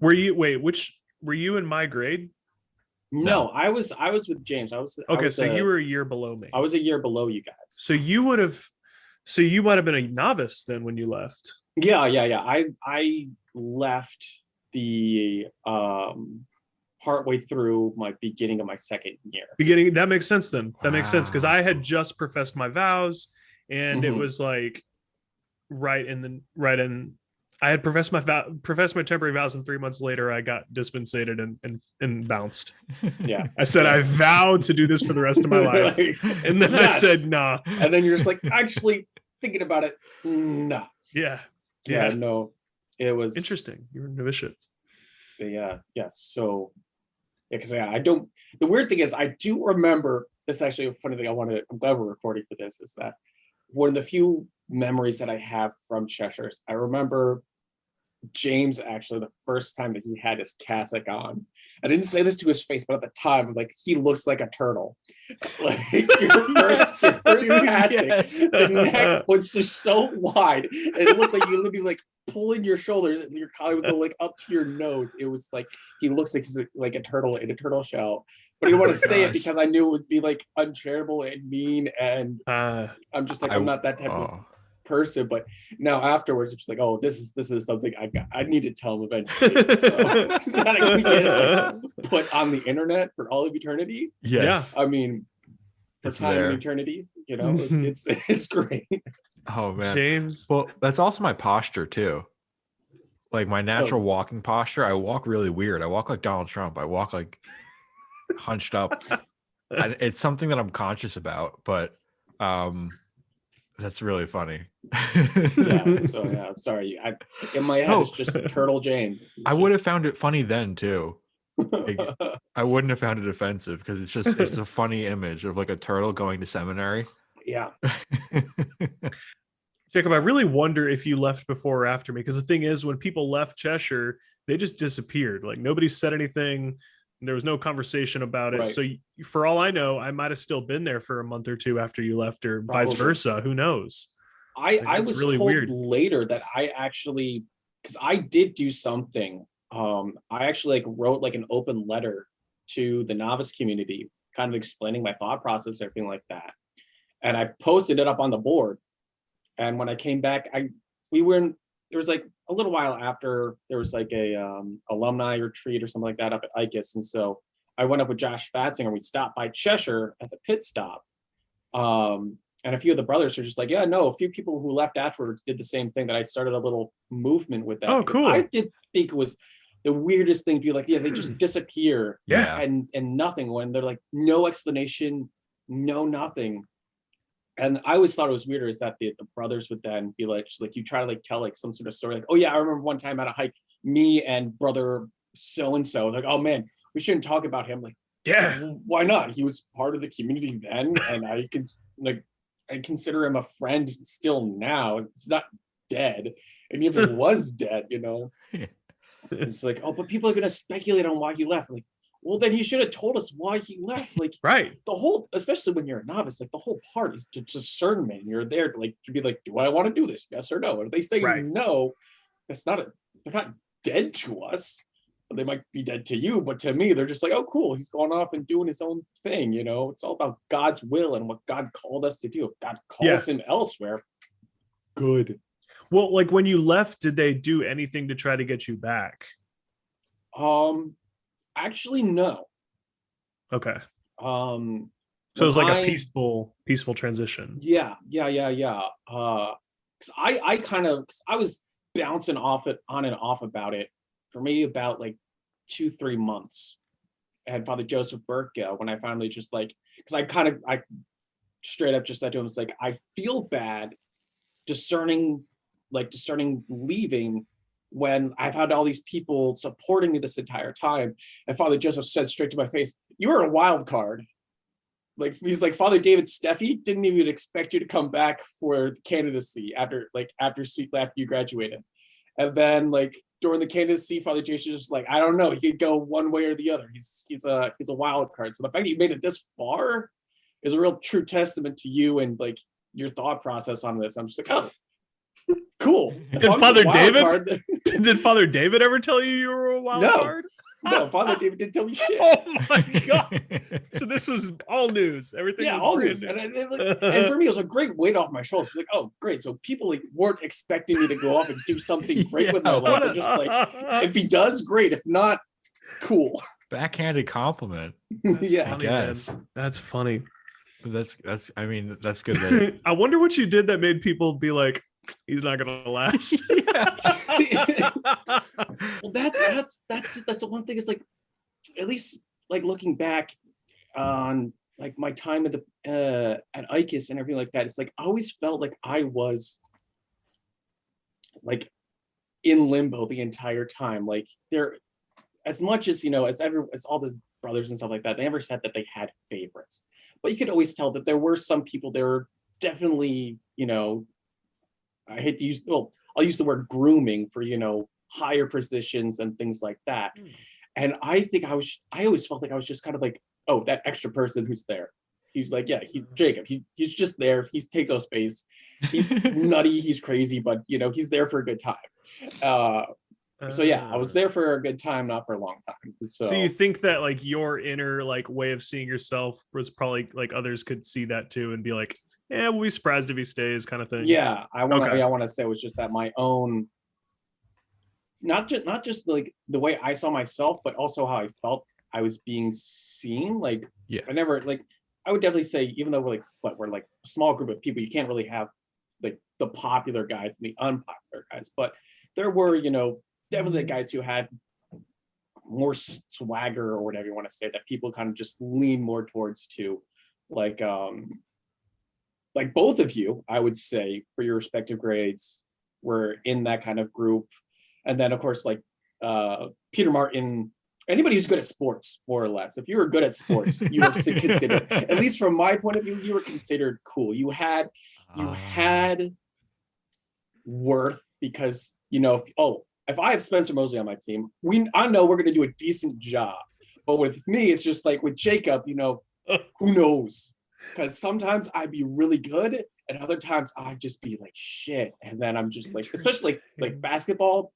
Were you in my grade? No, I was with James. Okay, so you were a year below me. I was a year below you guys. So you might have been a novice then when you left. Yeah. I left the partway through my beginning of my second year. That makes sense then. That makes sense because I had just professed my vows, and it was like right in I had professed my temporary vows, and 3 months later I got dispensated and bounced. Yeah, I said I vowed to do this for the rest of my life, and then I said nah. And then you're just like, actually thinking about it, nah. Yeah. No, it was interesting. You were a novitiate. Yeah. So because I don't. The weird thing is, I do remember. This is actually a funny thing. I'm glad we're recording for this. Is that one of the few memories that I have from Cheshire? I remember James actually the first time that he had his cassock on. I didn't say this to his face, but at the time, like, he looks like a turtle. Like your first cassock, the neck was just so wide, and it looked like you literally like pulling your shoulders, and your collar would go like up to your nose. It was like he looks like he's like a turtle in a turtle shell. But I didn't want to say it because I knew it would be like uncharitable and mean, and I'm just like, I'm not that type of person. But now afterwards it's like, oh, this is something I need to tell him eventually, so that I can get it like, put on the internet for all of eternity. Yeah, I mean, for it's time and eternity, you know. It's great. Oh man, James. Well, that's also my posture too, like my natural walking posture. I walk really weird. I walk like Donald Trump. I walk like hunched up. It's something that I'm conscious about, but that's really funny. I'm sorry. In my head, it's just Turtle James. I would have found it funny then too. Like, I wouldn't have found it offensive because it's a funny image of like a turtle going to seminary. Yeah. Jacob, I really wonder if you left before or after me, because the thing is, when people left Cheshire, they just disappeared. Like, nobody said anything. There was no conversation about it. Right. So for all I know, I might have still been there for a month or two after you left, or vice versa. Who knows? I was really told weird later that I actually, because I did do something. I actually like wrote like an open letter to the novice community, kind of explaining my thought process, everything like that. And I posted it up on the board. And when I came back, there was like a little while after, there was like a alumni retreat or something like that up at ICUS. And so I went up with Josh Fatzinger. We stopped by Cheshire as a pit stop. And a few of the brothers are just like, yeah, no, a few people who left afterwards did the same thing, that I started a little movement with that. Oh, cool. I did think it was the weirdest thing to be like, yeah, they just disappear. Yeah. And nothing, when they're like, no explanation, no nothing. And I always thought it was weirder is that the brothers would then be like, you try to like tell like some sort of story, like, oh yeah, I remember one time at a hike, me and brother so-and-so, like, oh man, we shouldn't talk about him. Like, yeah, why not? He was part of the community then, and I consider him a friend still now. It's not dead. And if it was dead, you know, it's like, oh, but people are gonna speculate on why he left. Like, well, then he should have told us why he left. Like, right. The whole, especially when you're a novice, like the whole part is to discernment. You're there to be like, do I want to do this? Yes or no? And if they say no, they're not dead to us. They might be dead to you, but to me, they're just like, oh, cool, he's going off and doing his own thing. You know, it's all about God's will and what God called us to do. If God calls him elsewhere, good. Well, like when you left, did they do anything to try to get you back? Actually, no. Okay. So it was like a peaceful transition. Yeah. Because I was bouncing on and off about it for maybe about like 2-3 months. I had Father Joseph Burke when I finally just like, because I straight up just said to him, it's like, I feel bad discerning leaving when I've had all these people supporting me this entire time. And Father Joseph said straight to my face, you were a wild card. Like, he's like, Father David Steffi didn't even expect you to come back for the candidacy after you graduated. And then like during the candidacy, Father Jason just like, I don't know, he could go one way or the other. He's a wild card. So the fact that you made it this far is a real true testament to you and like your thought process on this. I'm just like, oh, Cool. Did Father David? Did Father David ever tell you were a wild card? No, Father David didn't tell me shit. Oh my god! So this was all news. Everything. Yeah, was all brand news. new. And for me, it was a great weight off my shoulders. It was like, oh, great. So people like weren't expecting me to go off and do something great with my life. They're just like, if he does, great. If not, cool. Backhanded compliment. Yeah, I guess. Man. That's funny. That's I mean, that's good. That... I wonder what you did that made people be like, he's not gonna last. Well, that's the one thing. Is like, at least like looking back on like my time at the at ICUS and everything like that, it's like I always felt like I was like in limbo the entire time. Like there, as much as as all the brothers and stuff like that, they never said that they had favorites, but you could always tell that there were some people that were definitely, I hate to use, I'll use the word grooming for, higher positions and things like that. And I think I always felt like I was just kind of like, oh, that extra person who's there. He's like, yeah, Jacob, he's just there. He takes up space. He's nutty. He's crazy, but he's there for a good time. So yeah, I was there for a good time, not for a long time. So you think that like your inner like way of seeing yourself was probably like others could see that too and be like, yeah, we'll be surprised if he stays, kind of thing. Yeah, I want to say it was just that my own, not just like the way I saw myself, but also how I felt I was being seen. Like, yeah, I would definitely say, even though we're like a small group of people, you can't really have like the popular guys and the unpopular guys, but there were, definitely the guys who had more swagger or whatever you want to say that people kind of just lean more towards too. Like both of you, I would say, for your respective grades, were in that kind of group. And then of course, like Peter Martin, anybody who's good at sports, more or less. If you were good at sports, you were considered, at least from my point of view, you were considered cool. You had worth because, if I have Spencer Mosley on my team, I know we're going to do a decent job. But with me, it's just like with Jacob, who knows? Because sometimes I'd be really good, and other times I'd just be like shit. And then I'm just like, especially like basketball,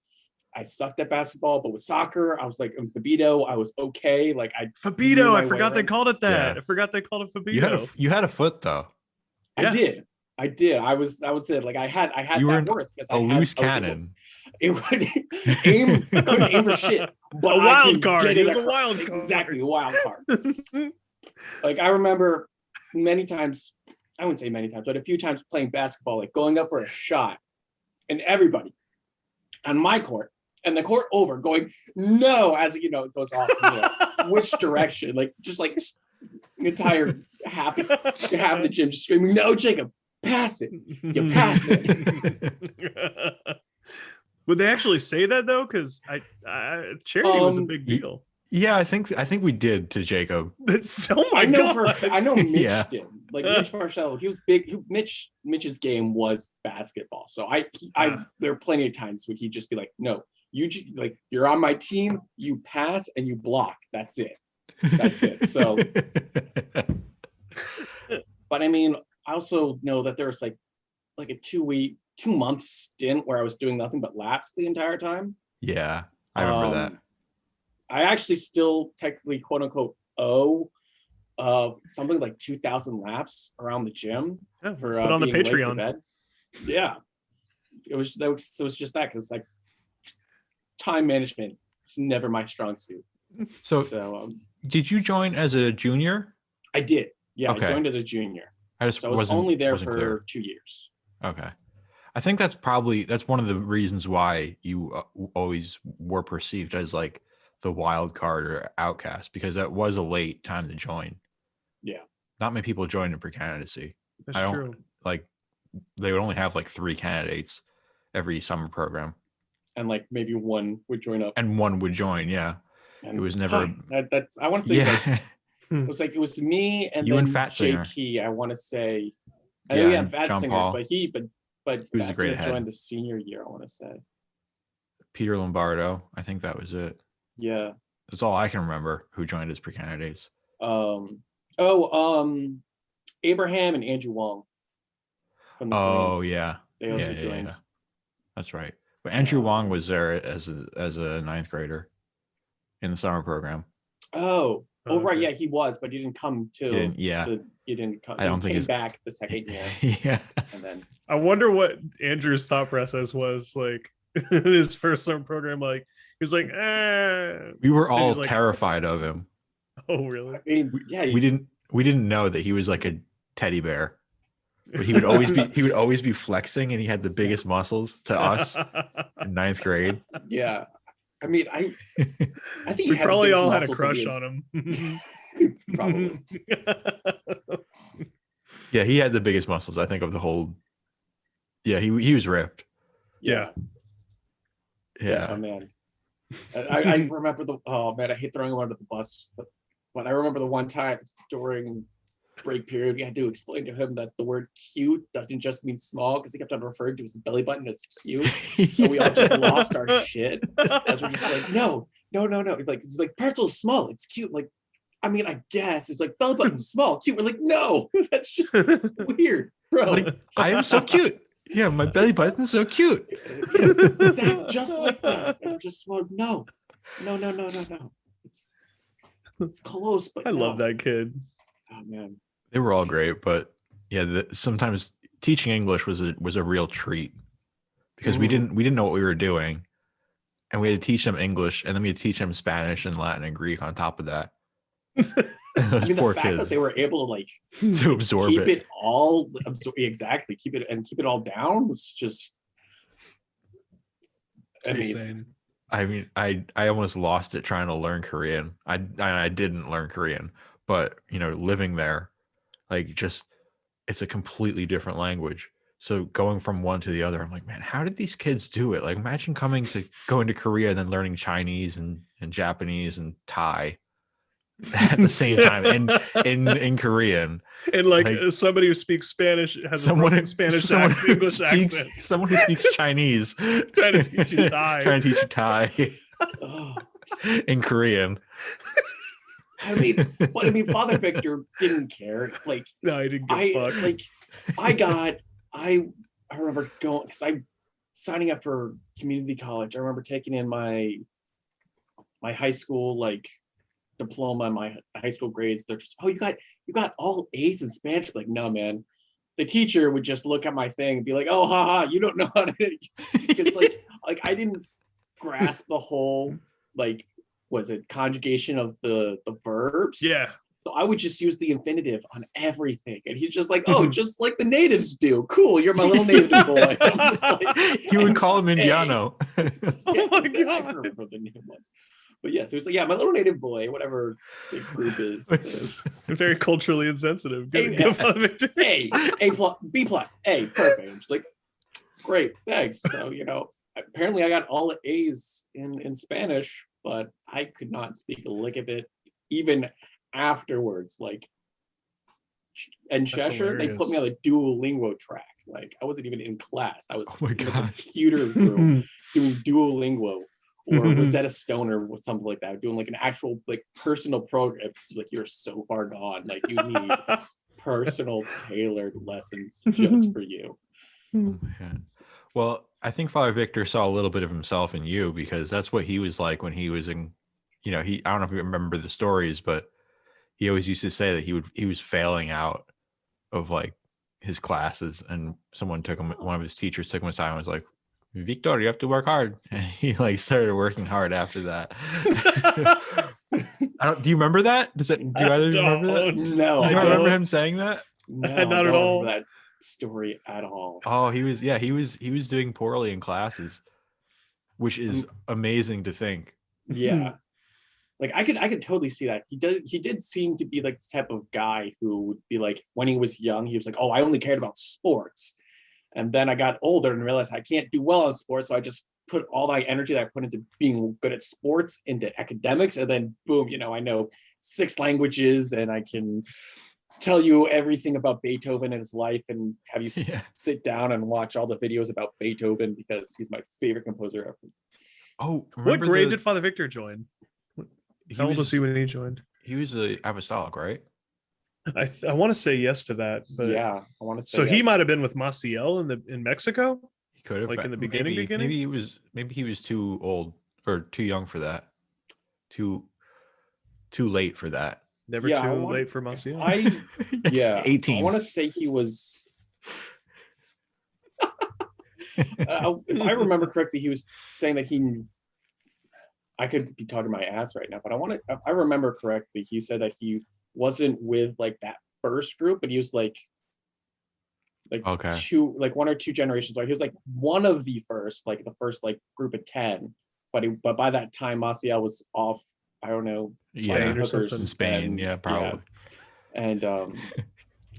I sucked at basketball. But with soccer, I was like, in Fabito, I was okay. Like Fabito, I forgot they called it that. Yeah. I forgot they called it Fabito. You had a foot though. Yeah. I did. I was it. Like I had you that worth because a loose cannon. It would aim. I couldn't aim for shit. But a wild card. It was a wild card. Exactly, a wild card. Like I remember many times. I wouldn't say many times, but a few times playing basketball, like going up for a shot, and everybody on my court and the court over going no as it goes off. Which direction? Like just like the entire half of the gym just screaming, "No, Jacob, pass it! You pass it!" Would they actually say that though? Because charity was a big deal. Yeah, I think we did to Jacob. That's I know Mitch did. Like Mitch Marshall, he was big. Mitch's game was basketball. So there are plenty of times when he'd just be like, "No, you're on my team. You pass and you block. That's it. That's it." So, but I mean, I also know that there's like a 2-month stint where I was doing nothing but laps the entire time. Yeah, I remember that. I actually still technically, quote unquote, owe something like 2,000 laps around the gym for on the Patreon. Yeah, it was just that because like time management is never my strong suit. So did you join as a junior? I did. Yeah, okay. I joined as a junior. I was only there for 2 years. Okay. I think that's one of the reasons why you always were perceived as like the wild card or outcast, because that was a late time to join. Yeah. Not many people joined it for candidacy. That's true. Like they would only have like 3 candidates every summer program. And like maybe one would join up. And one would join, yeah. And it was never that's I want to say it was me and you then and Fat Singer. JP, I want to say. Fat John Singer, Paul. but he was a great head. Joined the senior year, I want to say. Peter Lombardo, I think that was it. Yeah. That's all I can remember who joined as pre-candidates. Abraham and Andrew Wong. Oh, yeah. They also joined. That's right. But Andrew Wong was there as a ninth grader in the summer program. Oh, right, okay. yeah, he was, but he didn't come till he didn't come. I don't he think came back the second year, yeah. and then I wonder what Andrew's thought process was like his first summer program. Like he was like, We were and all he's like, terrified of him. oh really? I mean, yeah, We didn't know that he was like a teddy bear. But he would always be flexing, and he had the biggest muscles to us in ninth grade. Yeah, I mean, I think We he had probably the all had a muscles crush on him. Probably. Yeah, he had the biggest muscles, I think, of the whole. Yeah, he was ripped. Yeah. Oh man, I remember oh man, I hate throwing him under the bus, but I remember the one time during break period we had to explain to him that the word cute doesn't just mean small, because he kept on referring to his belly button as cute. So we all just lost our shit as we're just like, no. It's like pretzel's small, it's cute. Like, I mean, I guess it's like belly button's small, cute. We're like, no, that's just weird, bro. Like, I am so cute. Yeah, my belly button's so cute. Exactly, just like that. And just well, no. It's close, but I love that kid. Oh man. They were all great, but yeah, sometimes teaching English was a real treat, because we didn't know what we were doing, and we had to teach them English, and then we had to teach them Spanish and Latin and Greek on top of that. I mean, the fact that they were able to like to absorb keep it all exactly keep it all down was just amazing. I mean, I almost lost it trying to learn Korean. I didn't learn Korean, but living there, like, just, it's a completely different language. So going from one to the other, I'm like, man, how did these kids do it? Like, imagine going to Korea and then learning Chinese and Japanese and Thai at the same time in Korean. And like somebody who speaks Spanish has a broken Spanish accent, English accent. Someone who speaks Chinese trying to teach you Thai. Trying to teach you Thai in Korean. I mean, Father Victor didn't care. Like, no, he didn't give a fuck. Like, I remember going, because I'm signing up for community college. I remember taking in my high school like diploma, my high school grades. They're just, oh, you got all A's in Spanish. Like, no, man. The teacher would just look at my thing and be like, oh, haha, you don't know how to, because like I didn't grasp the whole, like, was it conjugation of the verbs? Yeah. So I would just use the infinitive on everything. And he's just like, oh, just like the natives do. Cool, you're my little native boy. I'm just like, you would call him Indiano. Oh my God. I remember the name was. But yeah, so it's like, yeah, my little native boy, whatever the group is. Very culturally insensitive. Good, A plus, B plus, A, perfect. I'm just like, great, thanks. So, apparently I got all A's in Spanish, but I could not speak a lick of it even afterwards. Like, in Cheshire, they put me on the Duolingo track. Like, I wasn't even in class. I was in the computer room doing Duolingo or Rosetta Stone or something like that, doing like an actual like personal program. It's like, you're so far gone. Like, you need personal tailored lessons just for you. Oh, man. Well, I think Father Victor saw a little bit of himself in you, because that's what he was like when he was in, I don't know if you remember the stories, but he always used to say that he was failing out of like his classes, and one of his teachers took him aside and was like, Victor, you have to work hard. And he like started working hard after that. Do you remember that? Do either of you remember that? No, I don't remember him saying that. No, not at all. That story at all. Oh, he was doing poorly in classes, which is amazing to think. Yeah. Like, I could totally see that. He did seem to be like the type of guy who would be like, when he was young, he was like, oh, I only cared about sports. And then I got older and realized I can't do well in sports. So I just put all my energy that I put into being good at sports into academics. And then boom, I know 6 languages and I can tell you everything about Beethoven and his life and have you sit down and watch all the videos about Beethoven because he's my favorite composer ever. Oh, what grade did Father Victor join? How old was he when he joined? He was an apostolic, right? I want to say yes to that, but yeah, I want to say. So he might have been with Maciel in Mexico. He could have, like in the beginning. Maybe he was too old or too young for that. Too late for that. Never too late for Maciel. Yeah, 18. I want to say he was. If I remember correctly, he was saying that I could be talking my ass right now, but if I remember correctly, he said that he wasn't with like that first group, but he was like okay. one or two generations. Like he was like one of the first, like the first like group of 10. But by that time, Maciel was off. I don't know, Spain or something. In Spain, yeah, probably. Yeah. And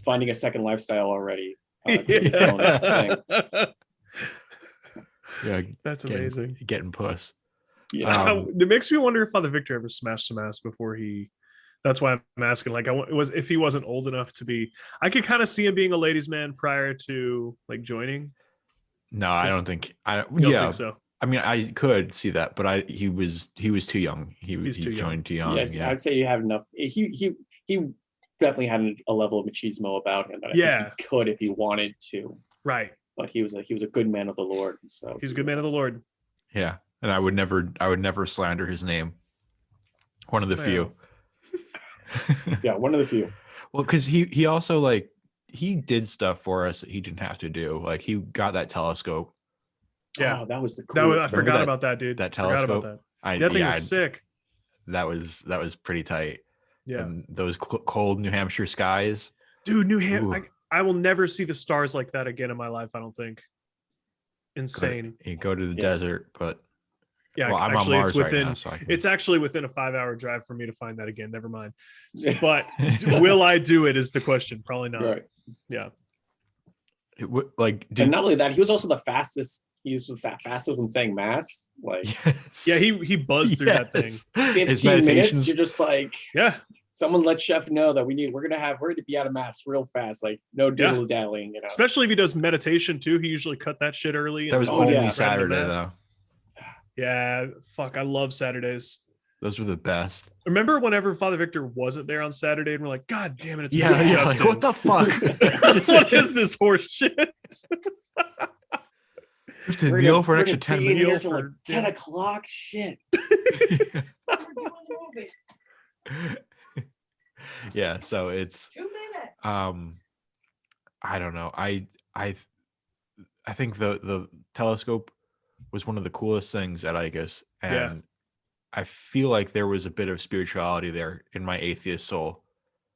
finding a second lifestyle already. Yeah, that's amazing. Getting puss. Yeah, it makes me wonder if Father Victor ever smashed some ass before he. That's why I'm asking. Like, if he wasn't old enough to be. I could kind of see him being a ladies' man prior to like joining. No, I don't think. I don't think so. I mean, I could see that, but he was too young. He joined too young. Yeah, I'd say you have enough. He definitely had a level of machismo about him that I think he could if he wanted to. Right. But he was a good man of the Lord. So he's a good man of the Lord. Yeah, and I would never slander his name. One of the few. Yeah, one of the few. Well, because he also like he did stuff for us that he didn't have to do. Like he got that telescope. Yeah, that was the coolest. I forgot about that, dude. That telescope. That thing was sick. That was pretty tight. Yeah. And those cold New Hampshire skies. Dude, New Hampshire. I will never see the stars like that again in my life, I don't think. Insane. You go to the desert, but yeah, well, I'm on Mars right now, so it's actually within a 5-hour drive for me to find that again. Never mind. But will I do it is the question. Probably not. Right. Yeah. And not only that, he was also the fastest. He was that fastest when saying mass. Like, yeah, he buzzed through that thing. 15 minutes. You're just like, yeah. Someone let Chef know that we're going to be out of mass real fast. Like no diddle dallying. You know? Especially if he does meditation too. He usually cut that shit early. That was only Saturday though. Yeah, fuck. I love Saturdays. Those were the best. Remember whenever Father Victor wasn't there on Saturday and we're like, God damn it, it's like, what the fuck? What is this horse shit? We have to kneel for an extra 10 minutes. Till like 10 o'clock. Shit. Yeah, so it's 2 minutes. I don't know. I think the telescope was one of the coolest things at Icus, and I feel like there was a bit of spirituality there in my atheist soul.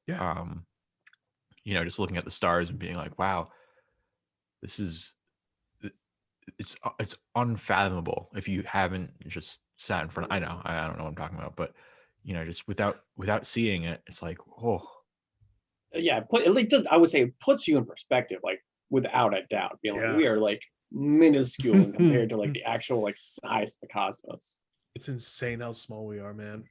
Yeah. Just looking at the stars and being like, wow, this is it's unfathomable if you haven't just sat in front. I don't know what I'm talking about, but just without seeing it, it's like, oh. Yeah, I would say it puts you in perspective, like without a doubt. Being like, we are like minuscule compared to like the actual like size of the cosmos. It's insane how small we are, man.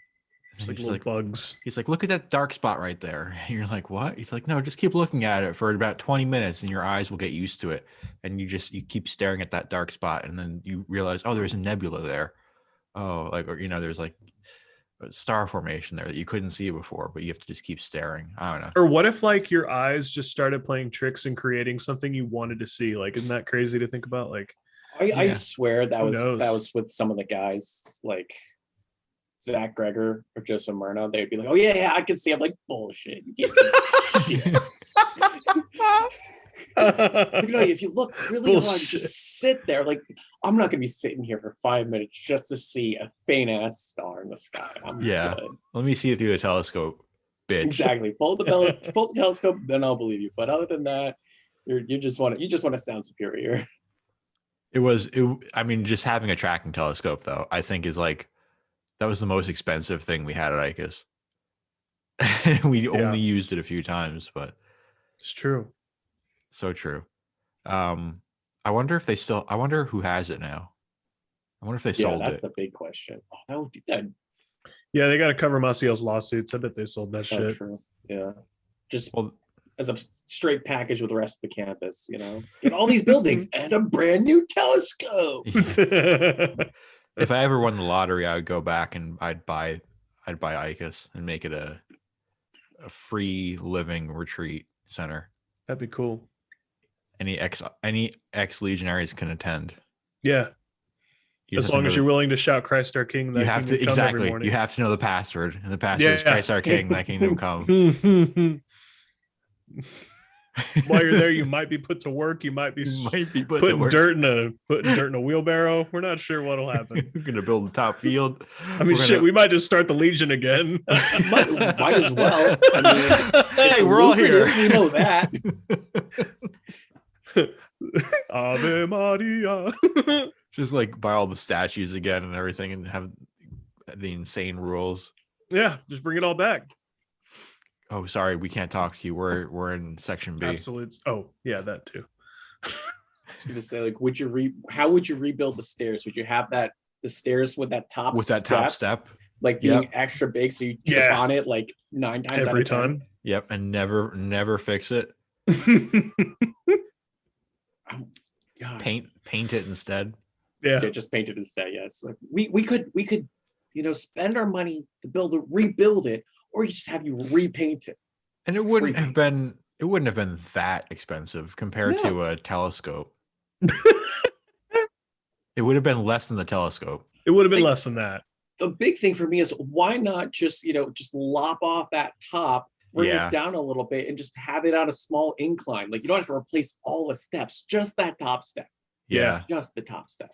Just like little bugs. He's like, look at that dark spot right there. And you're like, what? He's like, no, just keep looking at it for about 20 minutes and your eyes will get used to it. And you keep staring at that dark spot. And then you realize, oh, there's a nebula there. Oh, there's like a star formation there that you couldn't see before, but you have to just keep staring. I don't know. Or what if like your eyes just started playing tricks and creating something you wanted to see? Like, isn't that crazy to think about? Like, I swear that was with some of the guys like Zach Greger or Joseph Myrna. They'd be like, "Oh yeah, I can see." I'm like, "Bullshit! You can't see shit." If you look really hard, just sit there. Like, I'm not gonna be sitting here for 5 minutes just to see a faint ass star in the sky. Let me see it through the telescope, bitch. Exactly. Pull the telescope, then I'll believe you. But other than that, you just want to sound superior. I mean, just having a tracking telescope, though, I think is like, that was the most expensive thing we had at Icus. We only used it a few times, but it's true. So true. I wonder who has it now. I wonder if they sold it. That's the big question. Oh, that would be that. Yeah, they got to cover Maciel's lawsuits. I bet they sold that shit. True. Yeah. As a straight package with the rest of the campus, get all these buildings and a brand new telescope. If I ever won the lottery, I would go back and I'd buy Icus and make it a free living retreat center. That'd be cool. any ex legionaries can attend. Yeah. As long as you're willing to shout Christ our King, you have to exactly. You have to know the password, and the password is Christ our King, thy kingdom come. While you're there, you might be put to work. You might be putting dirt in a wheelbarrow. We're not sure what'll happen. We're gonna build the top field. I mean, we might just start the Legion again. might as well. I mean, hey, we're all here. We know that. Ave Maria. Just like buy all the statues again and everything, and have the insane rules. Yeah, just bring it all back. Oh, sorry, we can't talk to you. We're in section B. Absolute. Oh, yeah, that too. I was gonna say, like, how would you rebuild the stairs? Would you have the stairs with that top step, like being extra big, so you trip on it like 9 times every time? Yep, and never fix it. Oh, God. Paint it instead. Yeah, just paint it instead. Yes, like we could spend our money to rebuild it, or you just have you repaint it. And it wouldn't have been that expensive compared to a telescope. It would have been less than the telescope. It would have been less than that. The big thing for me is, why not just lop off that top, bring it down a little bit, and just have it on a small incline. Like, you don't have to replace all the steps, just that top step. Yeah. Just the top step.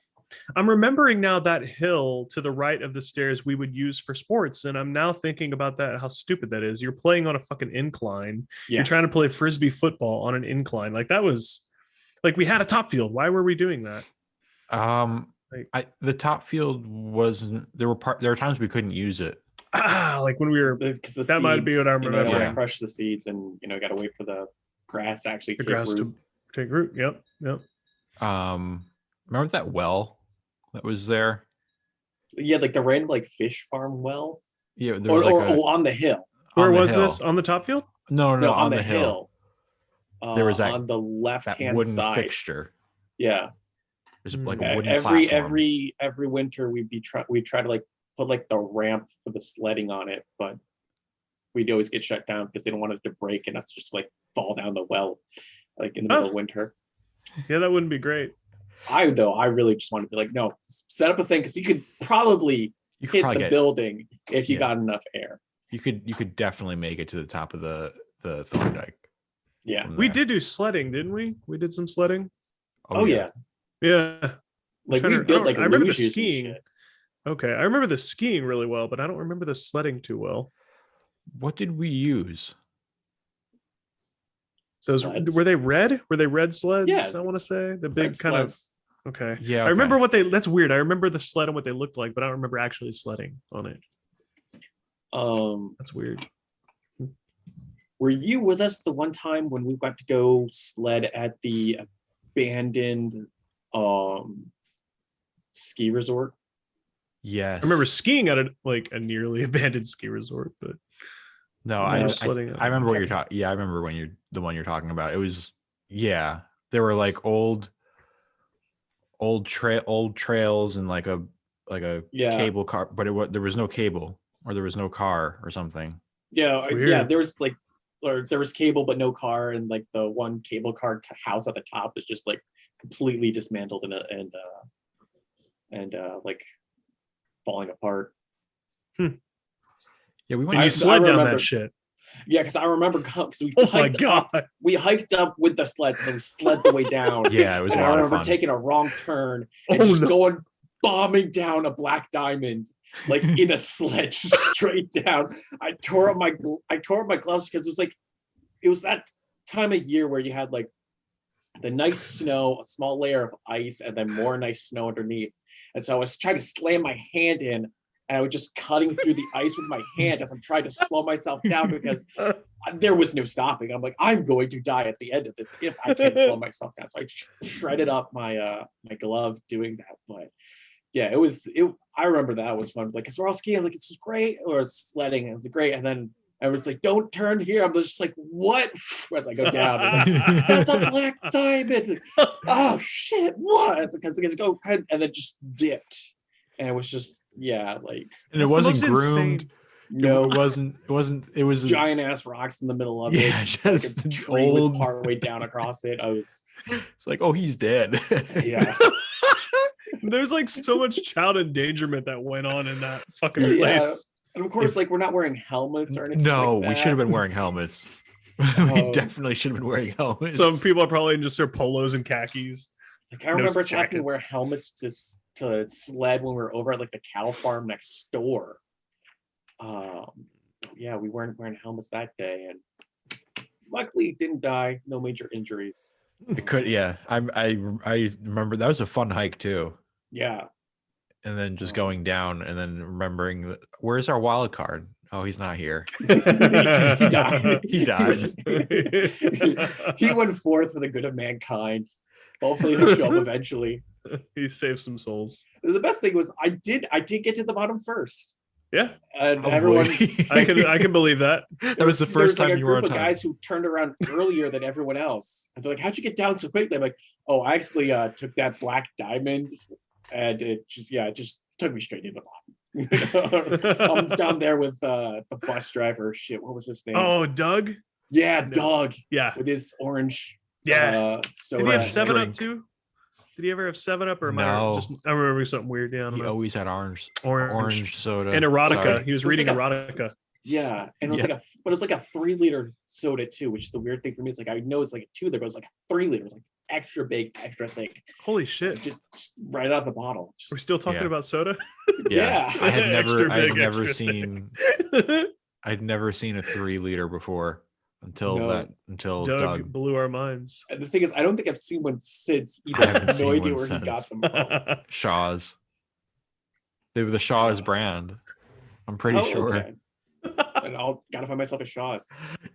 I'm remembering now that hill to the right of the stairs we would use for sports, and I'm now thinking about that, how stupid that is. You're playing on a fucking incline. Yeah. You're trying to play frisbee football on an incline. Like, that was like, we had a top field. Why were we doing that? The top field wasn't. There were times we couldn't use it. Like when we were, because that seeds, might be what I'm remembering. Yeah. Crush the seeds, and got to wait for the grass to actually to take root. Yep. Remember that well that was there? Yeah, like the random fish farm well. Yeah, there was on the hill. Where was this? On the top field? No, on the hill. There was on the left-hand wooden side fixture. Yeah, there's like a wooden platform. Every winter we'd try to put the ramp for the sledding on it, but we'd always get shut down because they don't want it to break and us just fall down the well in the middle of winter. Yeah, that wouldn't be great. I really just want to be no, set up a thing, because you could probably hit the building if you got enough air. You could definitely make it to the top of the Thorndike. Yeah, we did do sledding, didn't we? We did some sledding. Oh yeah. We built I remember the skiing. Okay, I remember the skiing really well, but I don't remember the sledding too well. What did we use? Those sleds. Were they red? Were they red sleds? Yeah, I want to say the big kind sleds. Of. Okay. Yeah. I remember what that's weird. I remember the sled and what they looked like, but I don't remember actually sledding on it. That's weird. Were you with us the one time when we got to go sled at the abandoned ski resort? Yes. I remember skiing at a nearly abandoned ski resort, but no, I remember what you're talking. Yeah, I remember the one you're talking about. It was there were old trails and a cable car, but there was no cable, or there was no car or something. Yeah. Weird. Yeah, there was cable but no car, and the one cable car house at the top is just completely dismantled and falling apart. Yeah, we went. You sled down that shit. Yeah, because I remember because we we hiked up with the sleds and then we sled the way down. Yeah, it was. And I remember taking a wrong turn and going bombing down a black diamond in a sled straight down. I tore up my gloves because it was that time of year where you had the nice snow, a small layer of ice, and then more nice snow underneath. And so I was trying to slam my hand in, and I was just cutting through the ice with my hand as I'm trying to slow myself down, because there was no stopping. I'm I'm going to die at the end of this if I can't slow myself down. So I shredded up my glove doing that. But yeah, I remember that was fun. Because we're all skiing, it's great, or sledding, and it was great. And then everyone's don't turn here. I'm just what? As I go down, that's a black diamond. Oh shit! What? Because it go and then just dipped. And it was just, and it wasn't groomed. No, It wasn't. It was giant ass rocks in the middle of yeah, it. just Like a an tree old. was partway down across it. It's like, oh, he's dead. Yeah. There's like so much child endangerment that went on in that fucking Yeah. place. And of course, like we're not wearing helmets or anything. No, like we should have been wearing helmets. We definitely should have been wearing helmets. Some people are probably in just their polos and khakis. Like I remember us having to wear helmets to sled when we were over at like the cow farm next door. Yeah, we weren't wearing helmets that day, and luckily didn't die. No major injuries. It could, yeah. I remember that was a fun hike too. Yeah. And then just going down and then remembering that, where's our wild card? Oh, he's not here. He died. He died. He went forth for the good of mankind. Hopefully he'll show up eventually. He saved some souls. The best thing was I did get to the bottom first. Yeah. And everyone I can believe that. That was the first time you were on time. There was like a group of guys who turned around earlier than everyone else. And they're like, how'd you get down so quickly? I'm like, oh, I actually took that black diamond and it just took me straight to the bottom. I'm down there with the bus driver. Shit, what was his name? Oh, Doug? Yeah, No. Doug. Yeah. With his orange Yeah. soda. Did he have 7 drink. Up too? Did he ever have 7 Up or am No. I remember something weird? Yeah, I don't He know. always had orange soda And erotica. Sorry. He was It was reading like erotica. Yeah, and it was like a 3-liter soda too, which is the weird thing for me. It's like I know it's like a 2 there, but it's like a 3 liters, like extra big, extra thick, Holy shit. just right out of the bottle. We're still talking Yeah. about soda? Yeah. I had Extra I'd big, never extra seen I'd never seen a 3-liter before until No. Doug Doug. blew our minds. And the thing is, I don't think I've seen one since either. I I haven't have no seen idea one where he got since. them from. Shaw's. They were the Shaw's brand. I'm pretty Oh, sure. okay. And I'll gotta find myself a Shaw's.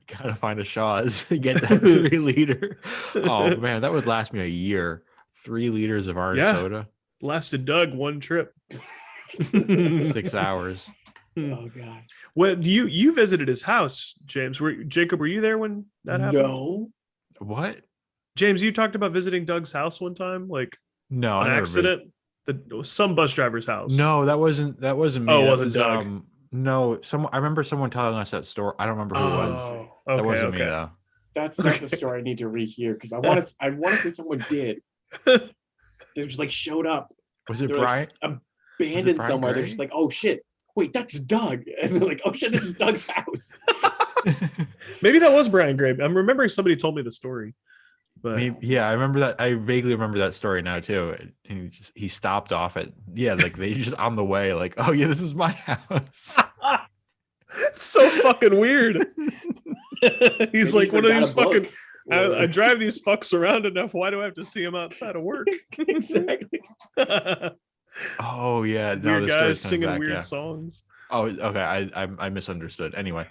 Gotta find a Shaw's. Get that 3-liter. Oh man, that would last me a year. 3 liters of orange Yeah. soda. Lasted Doug one trip. 6 hours. Oh god. Well, you visited his house, James. Jacob, were you there when that happened? No. What? James, you talked about visiting Doug's house one time, like No, an I never accident. Some bus driver's house. No, that wasn't me. Oh, it That wasn't was, Doug. No, I remember someone telling us that story. I don't remember who it was. Oh, That okay, wasn't me okay. though. That's a story I need to rehear because I want to say someone did. They just like showed up. Was it They're Brian? like abandoned Brian somewhere. They're Gray? just like, oh shit, wait, that's Doug. And they're like, oh shit, this is Doug's house. Maybe that was Brian Gray. I'm remembering somebody told me the story. But Yeah, I remember that. I vaguely remember that story now too. And he stopped off at like they just on the way, like, oh yeah, this is my house. it's so fucking weird. He's Maybe like he one of forgot these a book, fucking. or- I drive these fucks around enough. Why do I have to see him outside of work? Exactly. Oh yeah, no, Weird the guys story's coming singing back, weird yeah. songs. Oh, okay. I misunderstood. Anyway,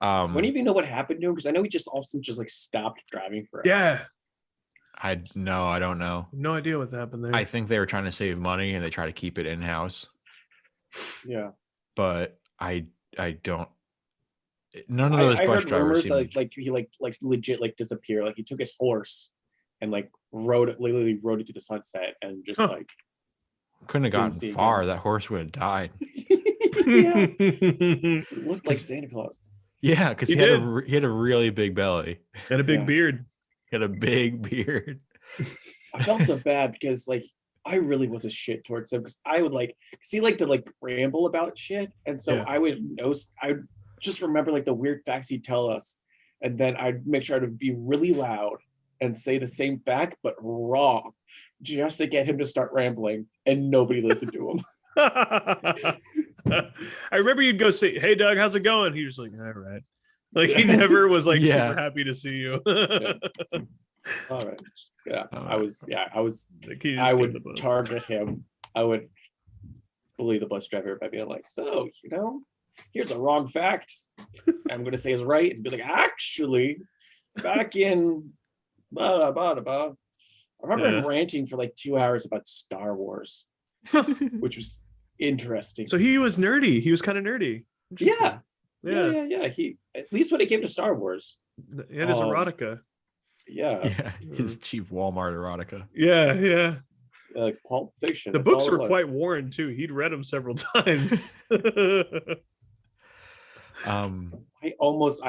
When do you know what happened to him? Because I know he just all of a sudden just like stopped driving for us. Yeah, I don't know. no idea what happened there. I think they were trying to save money and they try to keep it in house, Yeah. but I don't. None of those I bus heard drivers rumors seem. like he like legit like disappeared. Like he took his horse and like literally rode it to the sunset and just Huh. like Couldn't have didn't gotten see far. again. That horse would have died. Yeah. It looked like Santa Claus. Yeah, because He he had a really big belly. And a big Yeah. beard. He had a big beard. I felt so bad because like I really was a shit towards him because I would like cause he liked to like ramble about shit. And so Yeah. I would just remember like the weird facts he'd tell us. And then I'd make sure to be really loud and say the same fact, but wrong, just to get him to start rambling, and nobody listened to him. I remember you'd go say, "Hey, Doug, how's it going?" He was like, "All right." Like he never was like Yeah. super happy to see you. All right. Yeah. All I was Like, he just I gave would the bus. target him. I would bully the bus driver by being like, so, here's a wrong fact. I'm going to say is right and be like, actually, back in blah, blah, blah, blah. I remember him ranting for like 2 hours about Star Wars, which was interesting. So he was nerdy. He was kind of nerdy. Interesting. Yeah. He, at least when it came to Star Wars. And his erotica. Yeah. Yeah, his cheap Walmart erotica. Yeah. Like Pulp Fiction. The that's books all it were was. quite worn too. He'd read them several times. I almost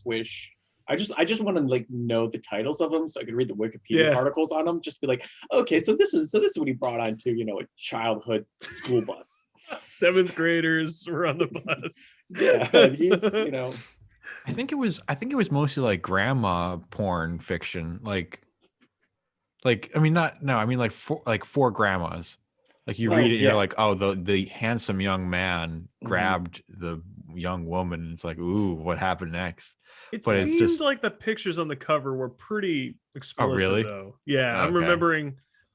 wish I just want to like know the titles of them so I could read the Wikipedia articles on them. Just be like, okay, so this is what he brought on to, a childhood school bus. 7th graders were on the bus. Yeah, he's I think it was mostly like grandma porn fiction, like I mean like four grandmas. Like you read it and you're like, oh, the handsome young man grabbed the young woman, and it's like, ooh, what happened next? It seemed like the pictures on the cover were pretty explicit, really? though. Yeah, Okay.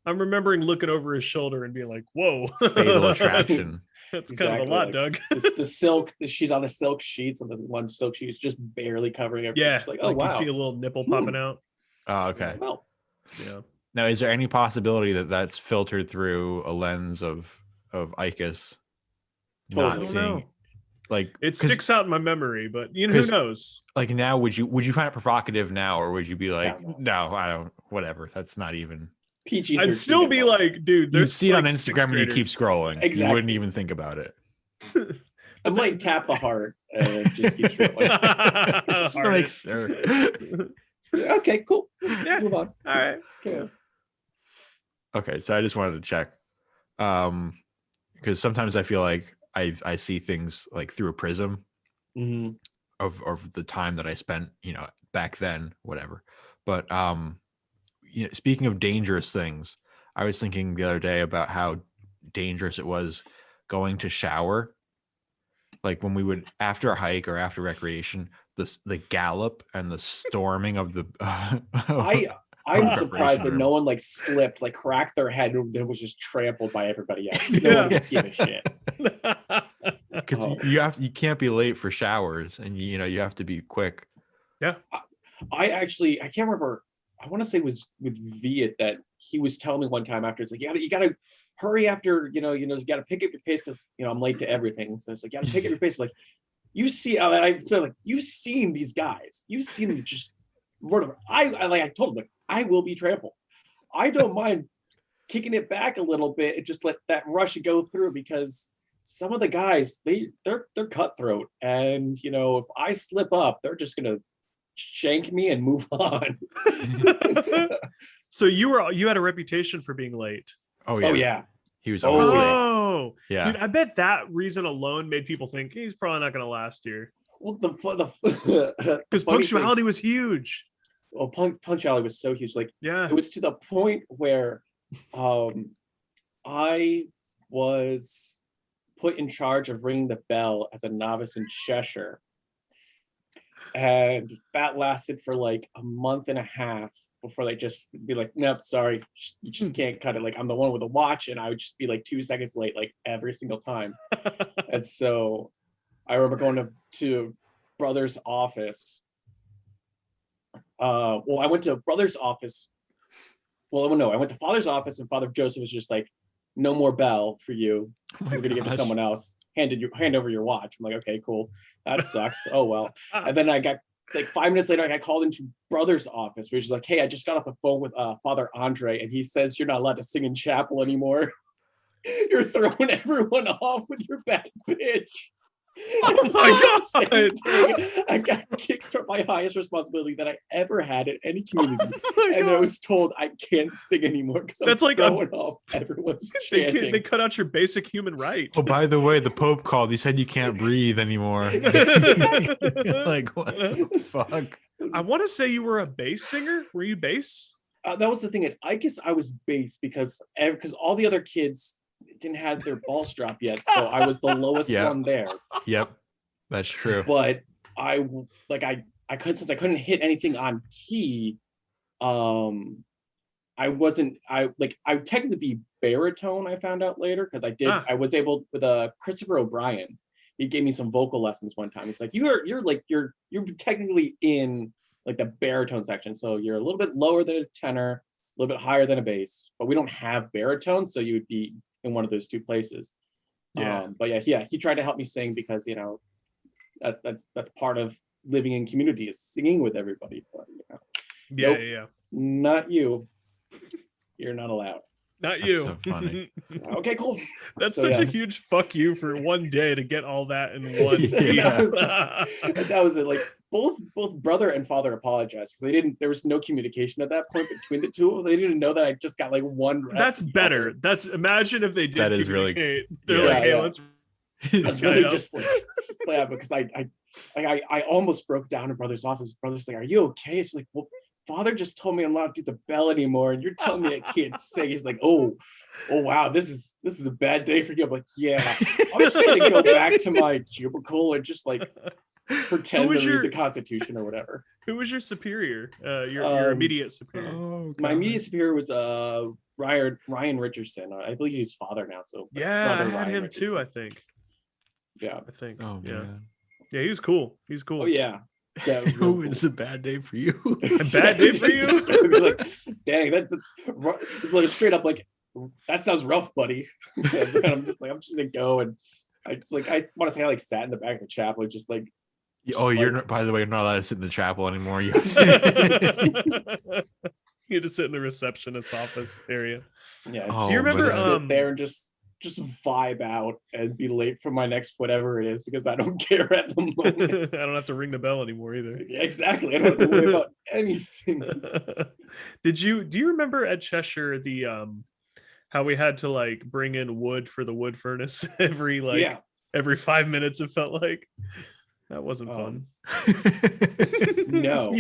I'm remembering looking over his shoulder and being like, whoa. Fatal Attraction. That's kind of a lot, Doug. the silk, she's on the silk sheets, and the one silk sheet is just barely covering everything. Yeah, just like, oh, wow. You see a little nipple popping out. Oh, okay. Well, yeah. Now, is there any possibility that that's filtered through a lens of Icus not seeing? Like, it sticks out in my memory, but who knows? Like now, would you find it provocative now, or would you be like, no, I don't, whatever, that's not even PG? I'd still be like, dude, you see it on Instagram and you keep scrolling. Exactly. You wouldn't even think about it. I might tap the heart and just keep scrolling. Just to make sure. Okay, cool. Yeah, move on. All right. Okay, so I just wanted to check, because sometimes I feel like I see things like through a prism of the time that I spent, back then, whatever. But speaking of dangerous things, I was thinking the other day about how dangerous it was going to shower. Like when we would, after a hike or after recreation, the gallop and the storming of the. I'm surprised that no one like slipped, like cracked their head, and then was just trampled by everybody else. No one would give a shit. Because you can't be late for showers, and you have to be quick. Yeah, I can't remember. I want to say it was with Viet that he was telling me one time after, it's like, you gotta hurry after, you gotta pick up your pace because I'm late to everything. So it's like, you gotta pick up your pace. Like, you see, I feel like you've seen these guys, you've seen them just run over. I told him, like, I will be trampled. I don't mind kicking it back a little bit and just let that rush go through, because some of the guys, they're cutthroat, and if I slip up, they're just gonna shank me and move on. So you had a reputation for being late. Oh yeah. He was always late. Oh yeah, dude, I bet that reason alone made people think he's probably not gonna last here. Well, because punctuality was huge. Well, punctuality was so huge. Like, yeah, it was to the point where I was put in charge of ringing the bell as a novice in Cheshire, and that lasted for like a month and a half before they just be like, nope, sorry, you just can't cut it. Like, I'm the one with a watch, and I would just be like 2 seconds late, like every single time. And so I remember going to brother's office. I went to brother's office. Well, no, I went to father's office, and Father Joseph was just like, no more bell for you. We're gonna give it to someone else. Hand over your watch. I'm like, okay, cool. That sucks. Oh well. And then I got like 5 minutes later, I got called into brother's office, where he's like, hey, I just got off the phone with Father Andre, and he says you're not allowed to sing in chapel anymore. You're throwing everyone off with your bad pitch. Oh my God! I got kicked from my highest responsibility that I ever had in any community, and I was told I can't sing anymore because I'm throwing off everyone's chanting. They cut out your basic human right. Oh, by the way, the Pope called. He said you can't breathe anymore. Like, what the fuck? I want to say you were a bass singer. Were you bass? That was the thing. At Icus, I was bass because all the other kids didn't have their balls dropped yet, so I was the lowest one there. Yep, that's true. But I couldn't hit anything on key. I would technically be baritone. I found out later because I was able with Christopher O'Brien. He gave me some vocal lessons one time. He's like, you're technically in like the baritone section, so you're a little bit lower than a tenor, a little bit higher than a bass, but we don't have baritone, so you would be in one of those two places. Yeah. But yeah, he tried to help me sing because that's part of living in community is singing with everybody. But yeah, not you. You're not allowed. not That's you. so funny. Okay, cool. That's So, such a yeah. huge fuck you for one day to get all that in one Yeah. piece. That was it. Like both brother and father apologized because they didn't. There was no communication at that point between the two of them. They didn't know that I just got like one. Rep That's better. together. That's imagine if they did That is really- communicate. They're yeah. like, hey, Yeah. let's That's guy really up. just like yeah, because I almost broke down in brother's office. Brother's like, "Are you okay?" It's like, well, father just told me I'm not to do the bell anymore, and you're telling me I can't sing. He's like, oh wow, this is a bad day for you. I'm like, yeah, I'm just gonna go back to my cubicle and just like pretend to read the Constitution or whatever. Who was your superior? Your immediate superior. Oh, My God. immediate superior was Ryan Richardson. I believe he's father now. So Yeah, I brother had Ryan him Richardson. too, I think. Yeah. I think. Oh yeah. man. Yeah, he was cool. He's cool. Oh yeah. Yeah, it was real Oh, cool. it's a bad day for you. A bad day for you? Like, dang, it's like straight up like that sounds rough, buddy. And I'm just gonna go, and I want to say I like sat in the back of the chapel, just like. Oh, just you're like- not, by the way, you're not allowed to sit in the chapel anymore. You You just sit in the receptionist's office area. Yeah. Oh, Do you remember? Just sit there and just vibe out and be late for my next whatever it is because I don't care at the moment. I don't have to ring the bell anymore either. Yeah, exactly. I don't have to worry about anything. Do you remember at Cheshire the how we had to like bring in wood for the wood furnace every Yeah. every 5 minutes? It felt like that wasn't fun. No.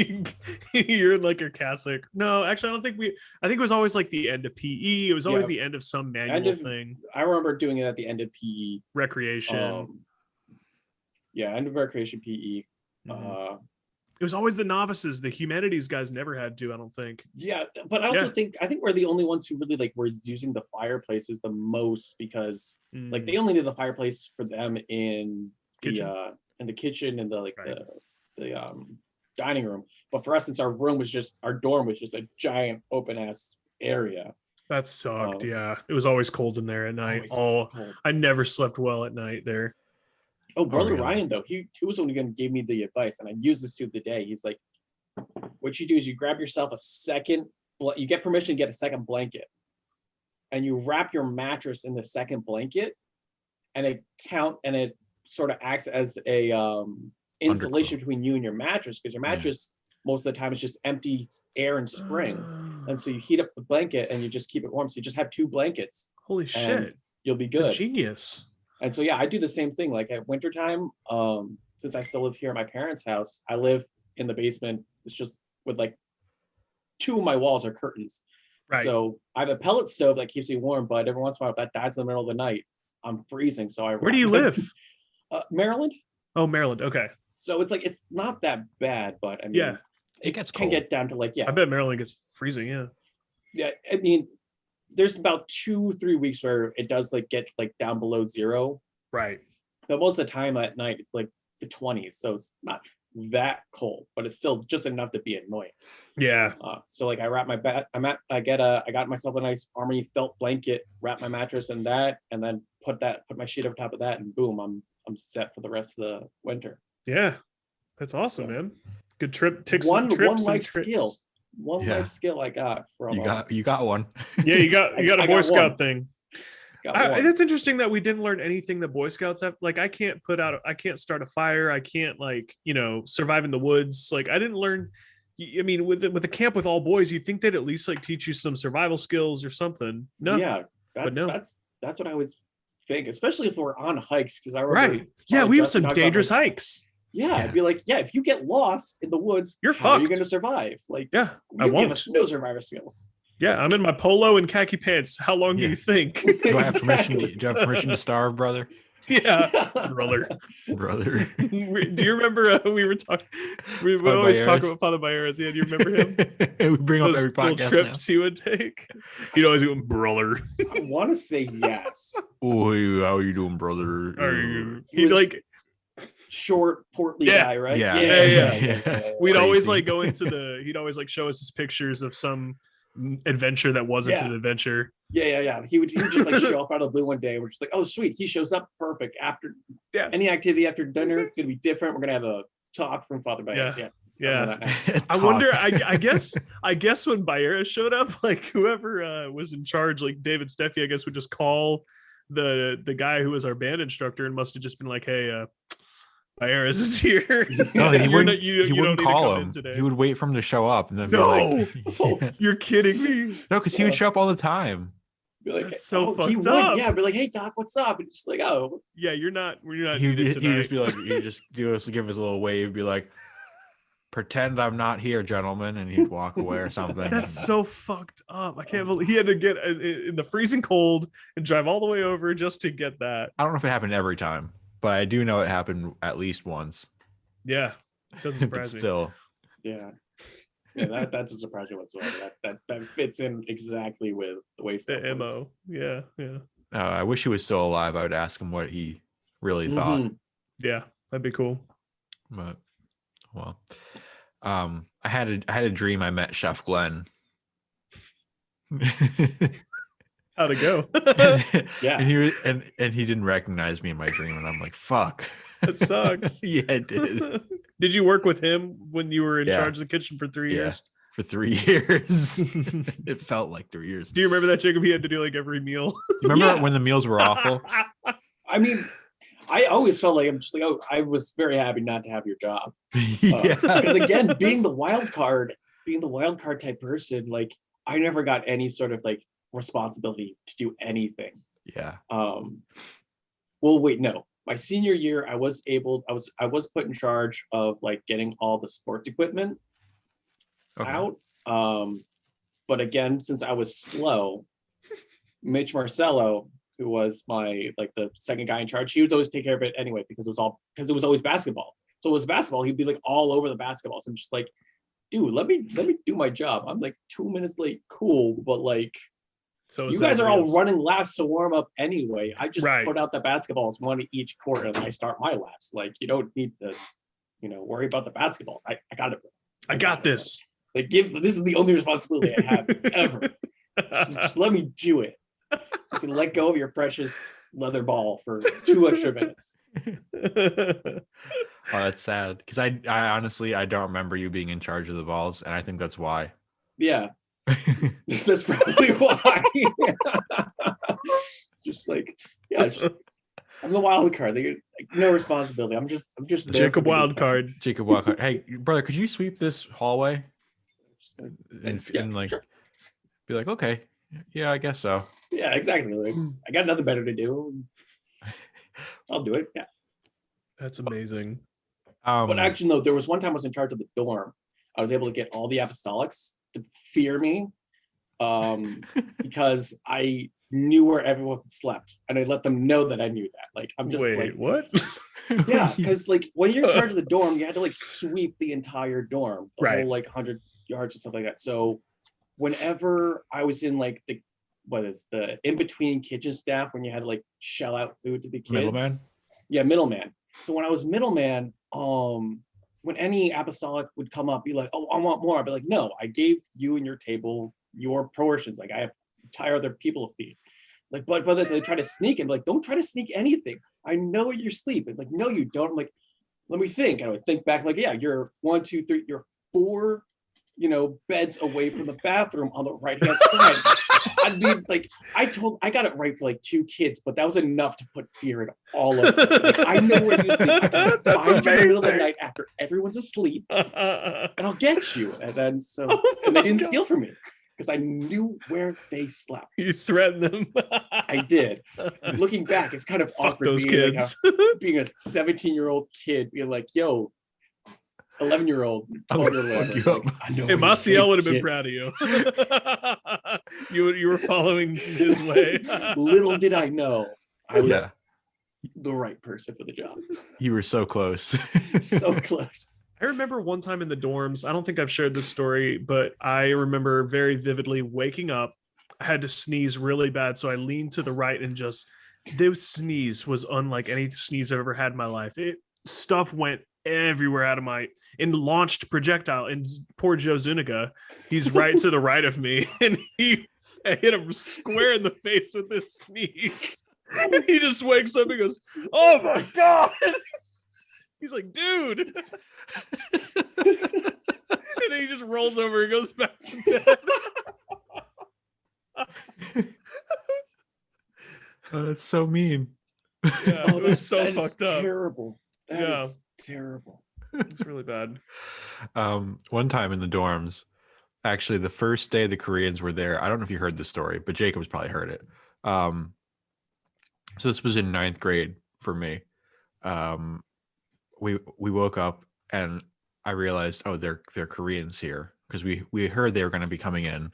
You're in like your cassock. No, actually, I think it was always like the end of PE. It was always Yeah. the end of some manual thing. I remember doing it at the end of PE. Recreation. Yeah, end of recreation PE. Mhm. It was always the novices. The humanities guys never had to, I don't think. Yeah, but I also think we're the only ones who really like were using the fireplaces the most because like they only did the fireplace for them in Kitchen. the kitchen and the like Right. the dining room. But for us, since our dorm was just a giant open ass area. That sucked. Yeah, it was always cold in there at night. Always cold. I never slept well at night there. Oh, brother really? Ryan though, he was the one who gave me the advice, and I use this to the day. He's like, what you do is you grab yourself you get permission to get a second blanket, and you wrap your mattress in the second blanket, and it sort of acts as a insulation between you and your mattress, because your mattress most of the time is just empty air and spring, and so you heat up the blanket and you just keep it warm. So you just have two blankets. Holy and shit! you'll be good. Genius. And so yeah, I do the same thing. Like at wintertime, since I still live here at my parents' house, I live in the basement. It's just with like two of my walls are curtains. Right. So I have a pellet stove that keeps me warm, but every once in a while, if that dies in the middle of the night, I'm freezing. So Where do you live? Maryland. Oh, Maryland. Okay. So it's like it's not that bad, but I mean, Yeah. It gets can cold. get down to like I bet Maryland gets freezing. Yeah. yeah. I mean, there's about 2-3 weeks where it does like get like down below zero. Right. But most of the time at night, it's like the 20s. So it's not that cold, but it's still just enough to be annoying. Yeah. So like I wrap my bed, I got myself a nice army felt blanket, wrap my mattress in that, and then put my sheet over top of that, and boom, I'm set for the rest of the winter. Yeah. That's awesome, man. Good trip. One trips life and trips. skill. One Yeah. life skill I got from You got one. Yeah, you got I a got Boy one. Scout thing. got one. It's interesting that we didn't learn anything that Boy Scouts have. Like, I can't start a fire. I can't survive in the woods. Like, I didn't learn. I mean, with a camp with all boys, you'd think they'd at least like teach you some survival skills or something. No. Yeah, that's what I would think, especially if we're on hikes, because I remember. Right. Yeah, we have Justin some talked about, dangerous like, hikes. Yeah, I'd be like, yeah, if you get lost in the woods, You're how are you fucked. going to survive? Like, Yeah, I you give won't. us no survivor skills. Yeah, I'm in my polo and khaki pants. How long do Yeah. you think? Do I have permission? Do you have permission to starve, brother? Yeah, brother. Brother. Do you remember we were talking? We would Father always talk Bayeras. about Father Bayeras. Yeah, do you remember him? We bring up Those every little podcast trips he would take. He'd always go, brother. I want to say yes. now. Oh, hey, how you doing, brother? Are you? He He'd was- like. Short, portly Yeah. guy, right? Yeah. Yeah. We'd always Crazy. like go into he'd always like show us his pictures of some adventure that wasn't Yeah. an adventure. Yeah. He would just like show up out of the blue one day. We're just like, oh, sweet. He shows up perfect after Yeah. any activity after dinner. Gonna be different. We're gonna have a talk from Father Baez. Yeah. Yeah. I wonder. I guess when Baera showed up, like whoever was in charge, like David Steffi, I guess would just call the guy who was our band instructor and must have just been like, "Hey, Baera's is here." No, he wouldn't. You He don't wouldn't need to call come in him. today. He would wait for him to show up and then No, be like, you're kidding me. no, because he would show up all the time. Be like, That's so he fucked would, up. yeah. Be like, hey Doc, what's up? And just like, oh, Yeah, we're not He'd needed just tonight. be like, he'd just give us a little wave, be like, pretend I'm not here, gentlemen, and he'd walk away or something. That's so fucked up. I can't believe he had to get in the freezing cold and drive all the way over just to get that. I don't know if it happened every time, but I do know it happened at least once. Yeah, it doesn't But surprise me. still, yeah. That doesn't surprise me whatsoever. That fits in exactly with the way stuff The works. MO. Yeah. I wish he was still alive. I would ask him what he really thought. Mhm. Yeah, that'd be cool. But well, I had a dream I met Chef Glenn. How'd it go? Yeah. and he didn't recognize me in my dream, and I'm like, fuck. That sucks. Yeah, it did. Did you work with him when you were in Yeah. charge of the kitchen for 3 years? For 3 years. It felt like 3 years. Do you remember that, Jacob? He had to do like every meal. You remember Yeah. when the meals were awful? I mean, I always felt like I'm just like, oh, I was very happy not to have your job. Yeah. Because again, being the wild card type person, like I never got any sort of like responsibility to do anything. Yeah. Well, wait, no. My senior year, I was put in charge of like getting all the sports equipment Okay. out. But again, since I was slow, Mitch Marcello, who was my like the second guy in charge, he would always take care of it anyway because it was always basketball. So it was basketball, he'd be like all over the basketball. So I'm just like, dude, let me do my job. I'm like 2 minutes late, cool, but like So you guys are all running laps to warm up anyway. I just Right. put out the basketballs one at each court and I start my laps. Like you don't need to, worry about the basketballs. I got it. I got this. Like this is the only responsibility I have ever. Just let me do it. You can let go of your precious leather ball for 2 extra minutes. Oh, that's sad. Because I honestly I don't remember you being in charge of the balls, and I think that's why. Yeah, that's probably why. It's just like, yeah, I'm the wild card. Like, no responsibility. I'm just there Jacob for the good Wildcard. Jacob Watkins. Hey, brother, could you sweep this hallway? time. And like Sure. be like, okay, yeah, I guess so. Yeah, exactly. Like I got nothing better to do. I'll do it. Yeah. That's amazing. But actually, no, there was one time I was in charge of the dorm. I was able to get all the apostolics to fear me because I knew where everyone slept. And I let them know that I knew that. Like, I'm just Wait, like, what? yeah, because like when you're in charge of the dorm, you had to like sweep the entire dorm, the Right. whole like 100 yards and stuff like that. So whenever I was in like the in between kitchen staff, when you had to like shell out food to the kids, Middleman. yeah, middleman. So when I was middleman, when any apostolic would come up, be like, oh, I want more. I'd be like, no, I gave you and your table your portions. Like I have entire other people to feed. It's like, but brothers, they try to sneak and like, don't try to sneak anything. I know you're asleep. It's like, no, you don't. I'm like, let me think. And I would think back, like, yeah, you're 1, 2, 3, you're 4, beds away from the bathroom on the right hand side. I'd be like, I got it right for like 2 kids, but that was enough to put fear in all of them. Like, I know where you sleep. I can That's find you in the middle of the amazing. night after everyone's asleep, and I'll get you. And then Oh and they my didn't God. steal from me because I knew where they slept. You threaten them. I did. Looking back, it's kind of Fuck awkward those being kids. being a 17-year-old kid, being like, yo, 11-year-old, I'll 12-year-old. fuck you up. I know Hey, where you sleep, Maciel would have been kid. proud of you. you were following his way. Little did I know I was Yeah. the right person for the job. You were so close. So close. I remember one time in the dorms, I don't think I've shared this story, but I remember very vividly waking up. I had to sneeze really bad, so I leaned to the right and just, this sneeze was unlike any sneeze I've ever had in my life. Stuff went everywhere out of and launched projectile. And poor Joe Zuniga, he's right to the right of me, and I hit him square in the face with this sneeze. And he just wakes up and goes, "Oh my God." He's like, dude. He just rolls over and goes back to bed. Oh, that's so mean. Yeah, it was so fucked up. Terrible. That is terrible. It's really bad. One time in the dorms, actually, the first day the Koreans were there, I don't know if you heard the story, but Jacob's probably heard it. So this was in 9th grade for me. We woke up and I realized, oh, they're Koreans here, because we heard they were going to be coming in,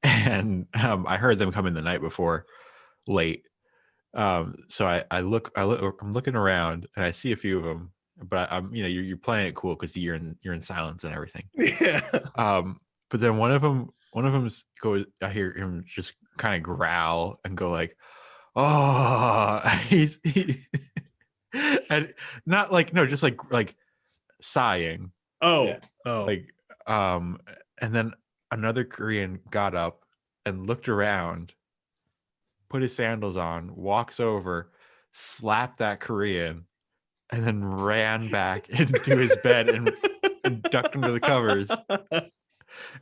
and I heard them come in the night before, late. So I'm looking around and I see a few of them, but I'm you're playing it cool because you're in silence and everything. Yeah. But then one of them goes. I hear him just kind of growl and go like, "Oh," and not like, no, just like sighing. Oh, Yeah. Like, and then another Korean got up and looked around, put his sandals on, walks over, slapped that Korean, and then ran back into his bed and ducked under the covers.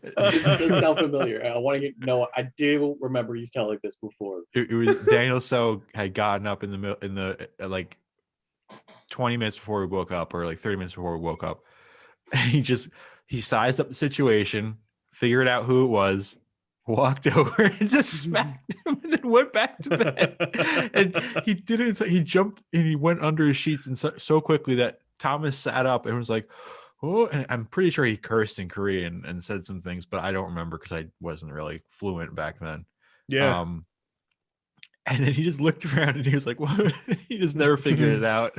This does sound familiar. I want to know. I do remember you telling this before. It was Daniel So had gotten up in the like 20 minutes before we woke up, or like 30 minutes before we woke up. And he sized up the situation, figured out who it was, walked over and just smacked him, and then went back to bed. And he jumped and he went under his sheets and so quickly that Thomas sat up and was like, oh, and I'm pretty sure he cursed in Korean and said some things, but I don't remember because I wasn't really fluent back then. Yeah. And then he just looked around and he was like, what? He just never figured it out.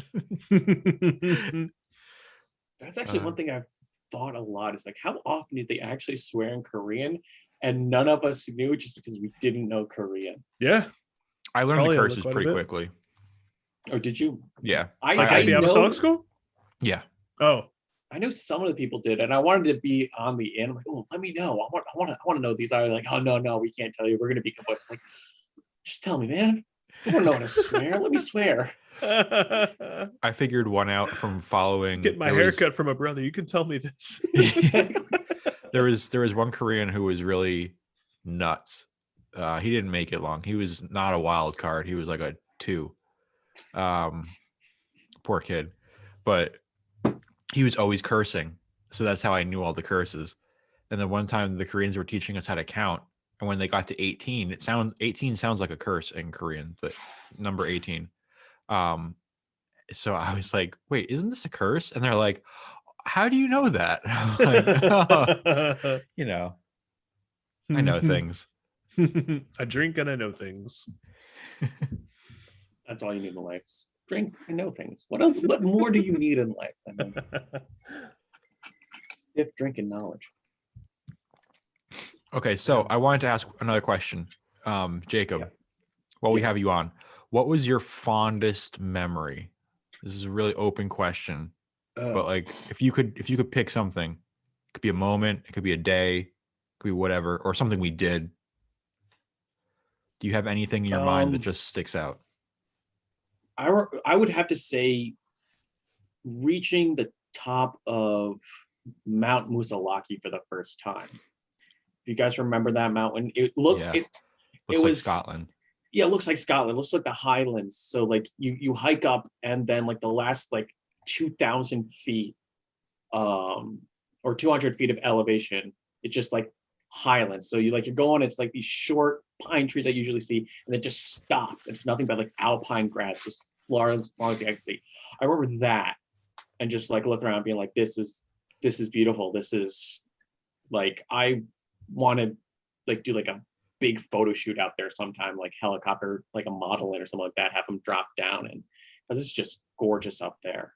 That's actually one thing I've thought a lot, is like, how often did they actually swear in Korean and none of us knew, just because we didn't know Korean? Yeah. I learned Probably the curses quite a pretty bit. quickly. Oh, did you? Yeah. Like at the apostolic school? Yeah. Oh. I know some of the people did, and I wanted to be on the end. I'm like, oh, let me know. I want to know these. I was like, oh no, we can't tell you. We're gonna be complicit. Like, just tell me, man. I don't know how to swear. Let me swear. I figured one out from following. Get my haircut from a brother. You can tell me this. There was one Korean who was really nuts. He didn't make it long. He was not a wild card. He was like a 2. Poor kid. But he was always cursing. So that's how I knew all the curses. And then one time the Koreans were teaching us how to count. And when they got to 18, 18 sounds like a curse in Korean, but number 18. So I was like, wait, isn't this a curse? And they're like, how do you know that? I'm like, oh, I know things. I drink and I know things. That's all you need in life. Drink and know things. What else? What more do you need in life than stiff drinking knowledge? Okay, so I wanted to ask another question. Jacob, while we have you on, what was your fondest memory? This is a really open question, but like, if you could pick something, it could be a moment, it could be a day, it could be whatever, or something we did. Do you have anything in your mind that just sticks out? I would have to say reaching the top of Mount Musalaki for the first time. If you guys remember that mountain, it looked Yeah. it Looks was like Scotland. Yeah, it looks like Scotland. It looks like the Highlands. So like you hike up, and then like the last like 2,000 feet or 200 feet of elevation, it's just like highlands. So you're going, it's like these short pine trees I usually see, and it just stops. It's nothing but like alpine grass, just as long as you can see. I remember that, and just like looking around being like, this is beautiful. This is like, I want to like do like a big photo shoot out there sometime, like helicopter, like a model in or something like that, have them drop down, and because it's just gorgeous up there.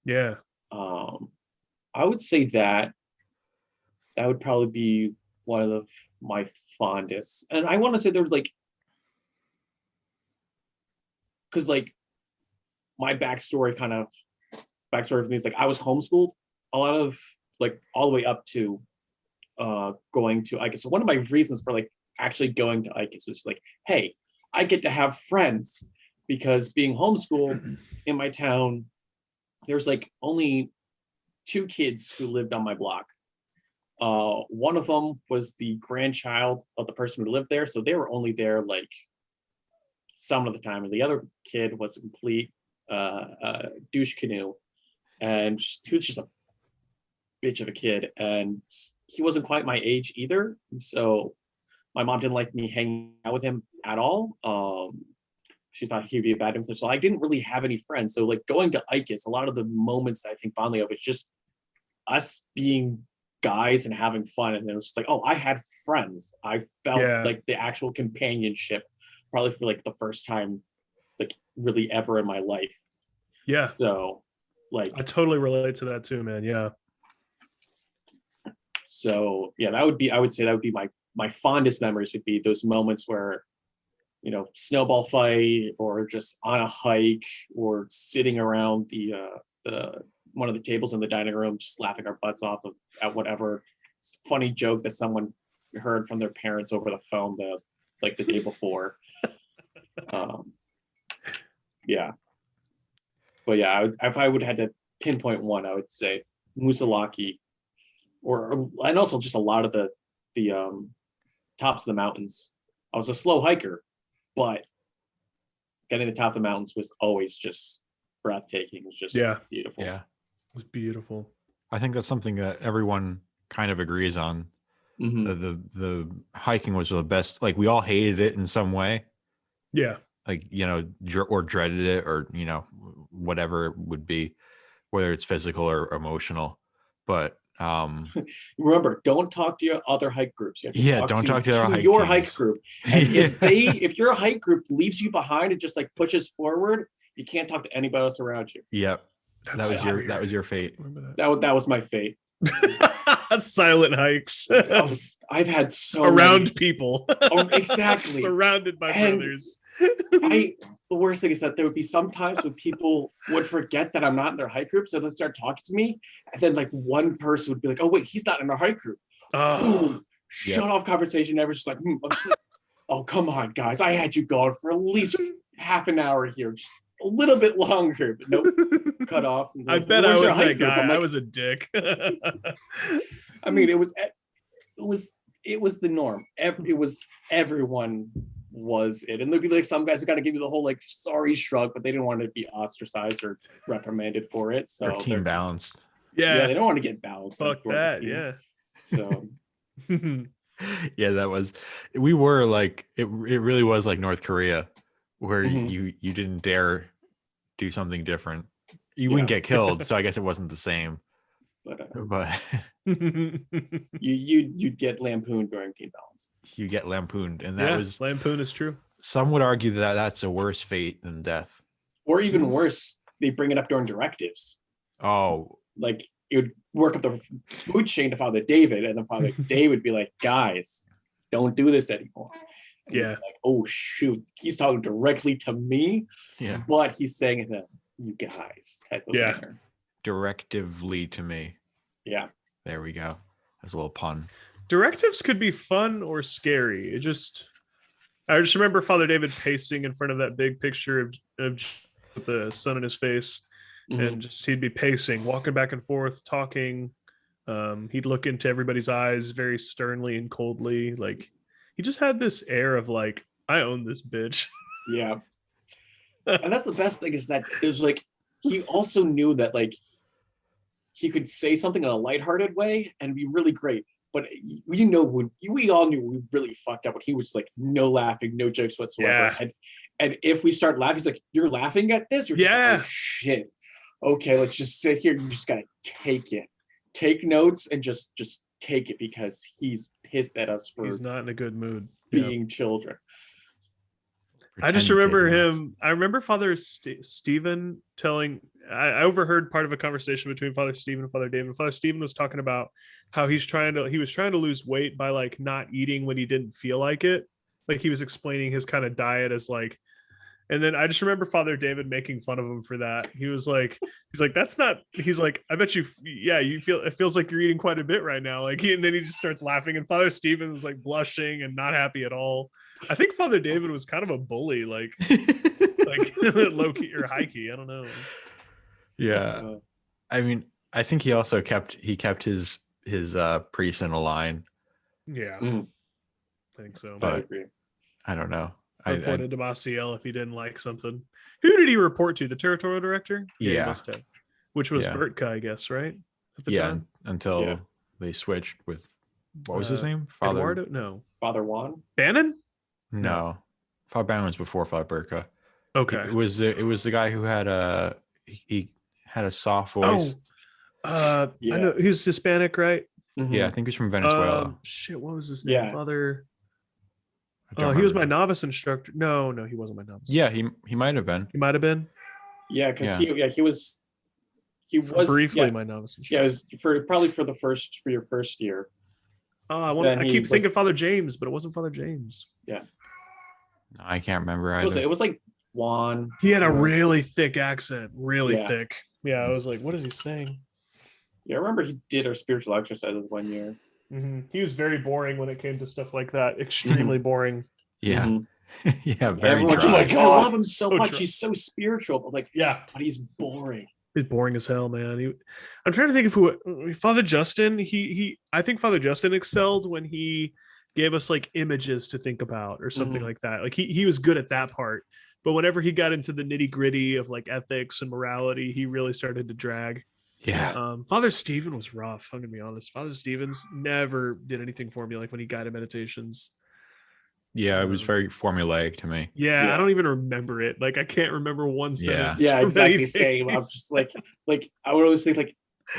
Yeah. I would say that would probably be one of my fondest. And I want to say there was like, because like my backstory for me is like, I was homeschooled a lot of like all the way up to going to ICAS. So one of my reasons for like actually going to ICAS was like, hey, I get to have friends, because being homeschooled in my town, there's like only 2 kids who lived on my block. One of them was the grandchild of the person who lived there, so they were only there like some of the time, and the other kid was a complete douche canoe, and he was just a bitch of a kid, and he wasn't quite my age either, and so my mom didn't like me hanging out with him at all. She thought he'd be a bad influence. So I didn't really have any friends. So like going to Icus, a lot of the moments that I think fondly of is just us being guys and having fun. And it was just like, oh, I had friends. I felt like the actual companionship probably for like the first time, like really ever in my life. Yeah. So like I totally relate to that too, man. Yeah. So yeah, I would say that would be my fondest memories would be those moments where, you know, snowball fight or just on a hike or sitting around the one of the tables in the dining room, just laughing our butts off at whatever funny joke that someone heard from their parents over the phone the day before. Yeah. But yeah, if I would have had to pinpoint one, I would say Musalaki, and also just a lot of the tops of the mountains. I was a slow hiker, but getting to the top of the mountains was always just breathtaking. It was just beautiful. Yeah. It was beautiful. I think that's something that everyone kind of agrees on. Mm-hmm. The hiking was the best. Like we all hated it in some way. Yeah. Like, you know, or dreaded it, or, you know, whatever it would be, whether it's physical or emotional. But remember, don't talk to your other hike groups. Don't talk to your hike group. And if your hike group leaves you behind and just like pushes forward, you can't talk to anybody else around you. Yep. That was your fate. That was my fate. Silent hikes. I've had so around many people. Exactly. Surrounded by brothers. The worst thing is that there would be some times when people would forget that I'm not in their hike group, so they'd start talking to me, and then like one person would be like, "Oh wait, he's not in our hike group." Boom, shut off conversation. Never just like, "Oh come on, guys, I had you going for at least half an hour here, just a little bit longer." But nope, cut off. I bet I was that guy. Like, I was a dick. I mean, it was the norm. Everyone was it, and there'd be like some guys who got to give you the whole like sorry shrug, but they didn't want to be ostracized or reprimanded for it. So they're team balanced. Yeah, they don't want to get balanced. Fuck that. Yeah. So yeah, we were like it really was like North Korea, where you didn't dare do something different. You wouldn't get killed, so I guess it wasn't the same. But you'd get lampooned during team balance. You get lampooned, and that was lampoon is true. Some would argue that that's a worse fate than death, or even worse. They bring it up during directives. Oh, like it would work up the food chain to Father David, and then Father David would be like, "Guys, don't do this anymore." And like, oh shoot, he's talking directly to me. Yeah, but he's saying it to you guys type of manner. Directively to me. Yeah. There we go. That's a little pun. Directives could be fun or scary. I just remember Father David pacing in front of that big picture of the sun in his face, and just he'd be pacing, walking back and forth, talking. He'd look into everybody's eyes very sternly and coldly. Like he just had this air of like, I own this bitch. Yeah. And that's the best thing is that it was like he also knew that like he could say something in a lighthearted way and be really great. But we all knew we really fucked up when he was like no laughing, no jokes whatsoever. Yeah. And if we start laughing, he's like, "You're laughing at this?" You're just like, oh shit. Okay, let's just sit here. You just gotta take it. Take notes and just take it because he's pissed at us for he's not in a good mood being children. I just remember him. I remember Father Stephen telling. I overheard part of a conversation between Father Stephen and Father David. Father Stephen was talking about how he was trying to lose weight by like not eating when he didn't feel like it. Like he was explaining his kind of diet as like. And then I just remember Father David making fun of him for that. He's like, that's not. He's like, I bet you. Yeah, it feels like you're eating quite a bit right now. Like, and then he just starts laughing. And Father Stephen was like blushing and not happy at all. I think Father David was kind of a bully, like low key or high key. I don't know. Yeah, I mean, I think he also kept his his priest in a line. Yeah, Mm, I think so. I But agree. I don't know. Reported to Maciel if he didn't like something. Who did he report to? The territorial director? He Yeah. must have. Which was Yeah. Bertka, I guess, right? At the time? until Yeah. they switched with what was his name? Eduardo? No. Father Juan? Bannon? No. Father Bannon was before Father Burka. Okay. It was the guy who had he had a soft voice. I know he's Hispanic, right? Mhm. Yeah, I think he's from Venezuela. Shit, what was his name? Yeah. Father. I don't He was my remember. novice instructor. No, he wasn't my novice. Yeah, he might have been. He might have been. Yeah, because Yeah. he was Briefly yeah, my novice yeah, it instructor. was probably for your first year. I keep thinking Father James, but it wasn't Father James. No, I can't remember It either. was like Juan. He had a really thick accent, really Yeah. thick. Yeah, I was like, what is he saying? Yeah, I remember he did our spiritual exercises one year. He was very boring when it came to stuff like that. Extremely boring. Yeah. Mhm. Yeah, very Everyone's dry. like, I love him so So much. dry. He's so spiritual. But like, Yeah, but he's boring. he's boring as hell, man. I'm trying to think of who Father Justin. I think Father Justin excelled when he gave us like images to think about or something Mhm. like that. Like he was good at that part, but whenever he got into the nitty gritty of like ethics and morality, he really started to drag. Yeah. Father Stephen was rough. I'm gonna be honest. Father Stevens never did anything for me, like when he guided meditations. Yeah, it was very formulaic to me. Yeah, I don't even remember it. Like I can't remember one sentence. Yeah, from exactly. anything. Same. I was just like I would always think like,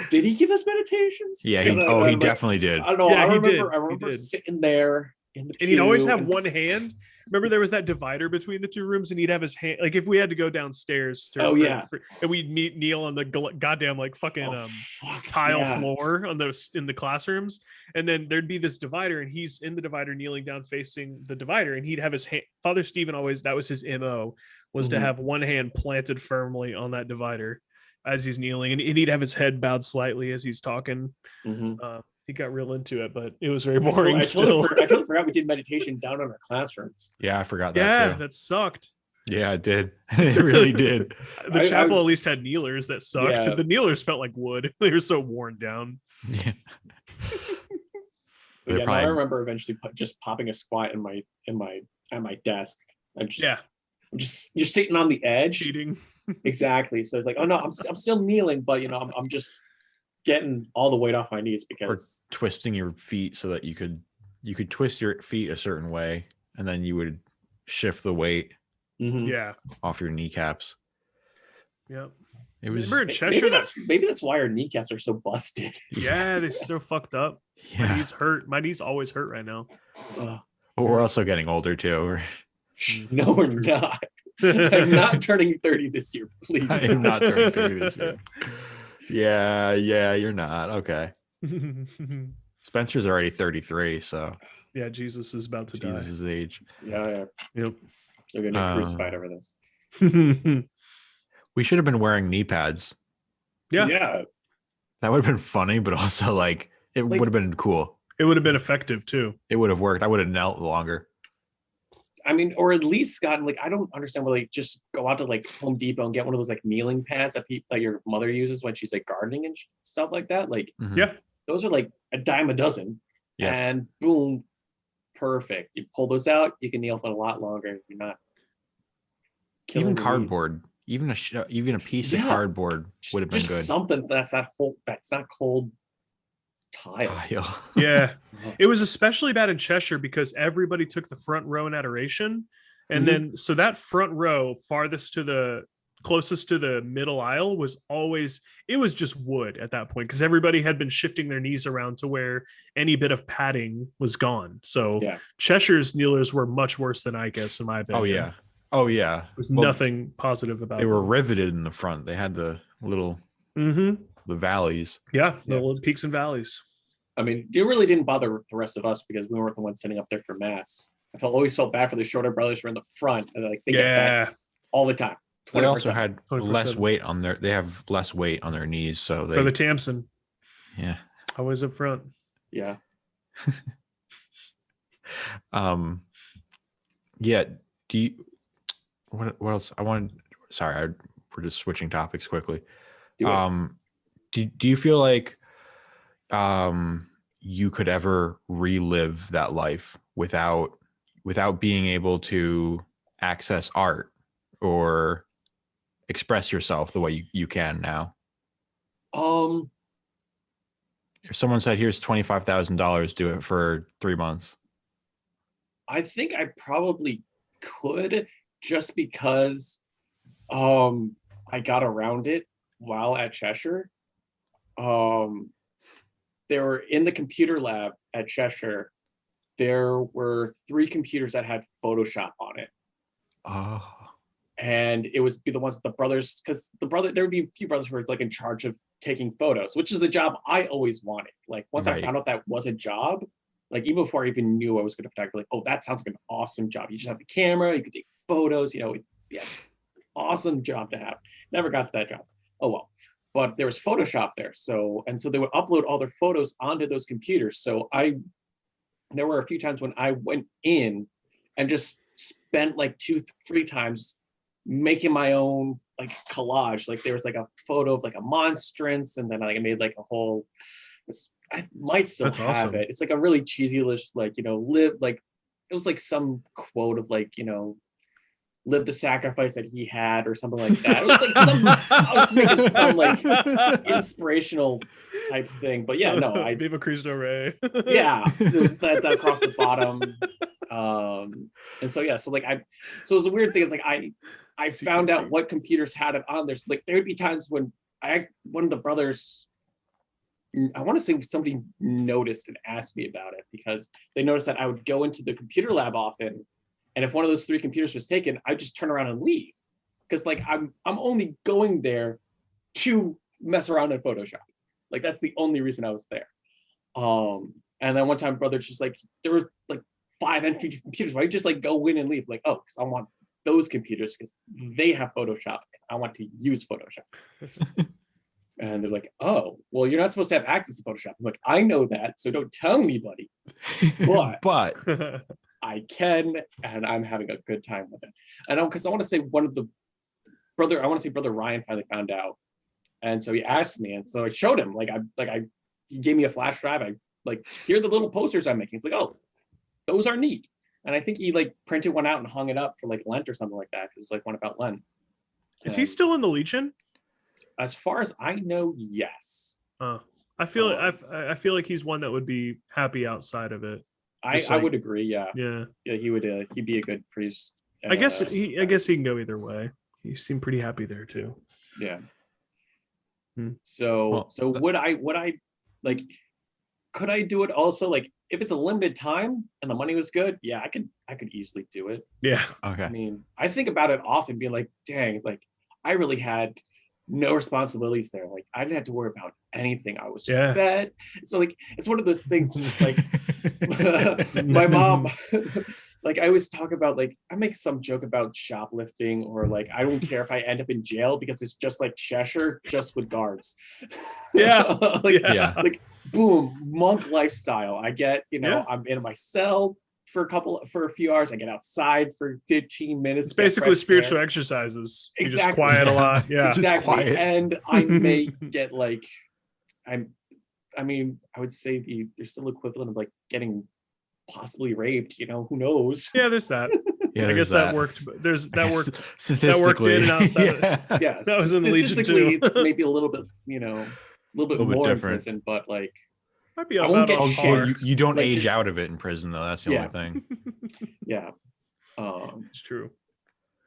did he give us meditations? Yeah, And then he I'm definitely did. I don't know. Yeah, I he remember. did. I He remember did. sitting there in the And he'd always pew have and one hand. Remember, there was that divider between the two rooms, and he'd have his hand. Like if we had to go downstairs, and we'd kneel on the goddamn like fucking fuck, tile yeah. floor on those in the classrooms, and then there'd be this divider, and he's in the divider kneeling down facing the divider, and he'd have his hand. Father Stephen always that was his mo was to Mhm. have one hand planted firmly on that divider as he's kneeling, and he'd have his head bowed slightly as he's talking. Mhm. He got real into it, but it was very boring. I still, totally forgot we did meditation down in our classrooms. Yeah, I forgot that yeah, too. that sucked. Yeah, it did. It really did. The chapel at least had kneelers that sucked. Yeah. The kneelers felt like wood. They were so worn down. Yeah. But yeah, no, I probably- remember eventually just popping a squat at my desk. I'm just you're sitting on the edge. Cheating. Exactly. So it's like, oh no, I'm still kneeling, but I'm just getting all the weight off my knees Or because twisting your feet so that you could twist your feet a certain way, and then you would shift the weight Mhm. Yeah. off your kneecaps. Yeah. It was Remember in Cheshire maybe that's why our kneecaps are so busted. yeah, they're so fucked up. My yeah. knees hurt. My knees always hurt right now. Ugh. But we're also getting older too. No, we're not. I'm not turning 30 this year, please. I am not turning 30 this year. Yeah, you're not. Okay. Spencer's already 33, so Yeah, Jesus is about to Jesus' age. Yeah. die. You're gonna get crucified over this. Yep. We should have been wearing knee pads. Yeah. That would have been funny, but also like it would have been cool. It would have been effective too. It would have worked. I would have knelt longer. I mean, or at least gotten like I don't understand why like just go out to like Home Depot and get one of those like kneeling pads that your mother uses when she's like gardening and stuff like that. Like Mhm. Yeah. those are like a dime a dozen. Yeah. And boom, perfect. You pull those out, you can kneel for a lot longer if you're not killing Even your knees. cardboard, even a piece of Yeah. cardboard would have been Just good. something that's not cold tile. Tile. Yeah. It was especially bad in Cheshire because everybody took the front row in adoration. And then so that front row farthest to the closest to the middle aisle was just wood at that point because everybody had been shifting their knees around to where any bit of padding was gone. So Yeah. Cheshire's kneelers were much worse than I guess in my opinion. Oh yeah. There's Well, nothing positive about They were them. riveted in the front. They had the little Mm-hmm. the valleys. Yeah, the Yeah. little peaks and valleys. I mean, it really didn't bother the rest of us because we weren't the ones sitting up there for mass. Always felt bad for the shorter brothers who were in the front and like they get back all the time. They also 20%. had 24/7. less weight on their. They have less weight on their knees, so they. For the Tamsin, Yeah. always up front. Yeah. Yeah. Do you? What else? I wanted. Sorry, we're just switching topics quickly. Do it. Do you feel like you could ever relive that life without being able to access art or express yourself the way you can now? If someone said, here's $25,000, do it for 3 months. I think I probably could, just because I got around it while at Cheshire. There were in the computer lab at Cheshire, there were 3 computers that had Photoshop on it. Oh. And it was the ones, the brothers, because there would be a few brothers who were like in charge of taking photos, which is the job I always wanted. Like once I found out that was a job, like even before I even knew I was going to photograph, like, oh, that sounds like an awesome job. You just have the camera, you could take photos, yeah, awesome job to have. Never got to that job. Oh well. But there was Photoshop there. So they would upload all their photos onto those computers. So there were a few times when I went in and just spent like 2-3 times making my own like collage. Like there was like a photo of like a monstrance, and then like I made like a whole, I might still That's have awesome. it. It's like a really cheesy list, like, live, like it was like some quote of like, live the sacrifice that he had or something like that. It was like I was making some like inspirational type thing. But yeah, no, Viva Cristo Rey. yeah, there was that across the bottom. And so yeah, so it was a weird thing, is like I found out what computers had it on there. So like there would be times when one of the brothers, I want to say somebody noticed and asked me about it, because they noticed that I would go into the computer lab often, and if one of those 3 computers was taken, I'd just turn around and leave, because like I'm only going there to mess around in Photoshop. Like that's the only reason I was there. And then one time, brother, just like there were like 5 empty computers. Why you just like go in and leave? Like, oh, because I want those computers because they have Photoshop. I want to use Photoshop. And they're like, oh, well, you're not supposed to have access to Photoshop. I'm like, I know that, so don't tell anybody. But I can, and I'm having a good time with it. And because I want to say brother Ryan finally found out, and so he asked me, and so I showed him. He gave me a flash drive. I like, here are the little posters I'm making. It's like, oh, those are neat. And I think he like printed one out and hung it up for like Lent or something like that, because it's like one about Lent. Is he still in the Legion? As far as I know, yes. I feel like he's one that would be happy outside of it. I would agree. Yeah. Yeah. He would. He'd be a good priest. I guess he can go either way. He seemed pretty happy there too. Yeah. Hmm. So would I like? Could I do it also? Like, if it's a limited time and the money was good, yeah, I could easily do it. Yeah. Okay. I mean, I think about it often, being like, dang, like I really had no responsibilities there. Like I didn't have to worry about anything. I was fed. So like it's one of those things, just like my mom, like I always talk about, like I make some joke about shoplifting, or like I don't care if I end up in jail because it's just like Cheshire, just with guards. Yeah. Like boom, monk lifestyle. I get, I'm in my cell for a few hours. I get outside for 15 minutes. It's basically spiritual exercises. Exactly. You just quiet a lot. Yeah. Exactly. Quiet. And I may get like, I would say there's still equivalent of like getting possibly raped, who knows? Yeah, there's that. Yeah, I guess that worked. That worked in and outside. Yeah. That was in the Legion too. It's maybe a little bit, a little bit more different in prison, but like Might be I won't about get all shit. you don't Like, age out of it in prison though. That's the only thing. Yeah. It's true.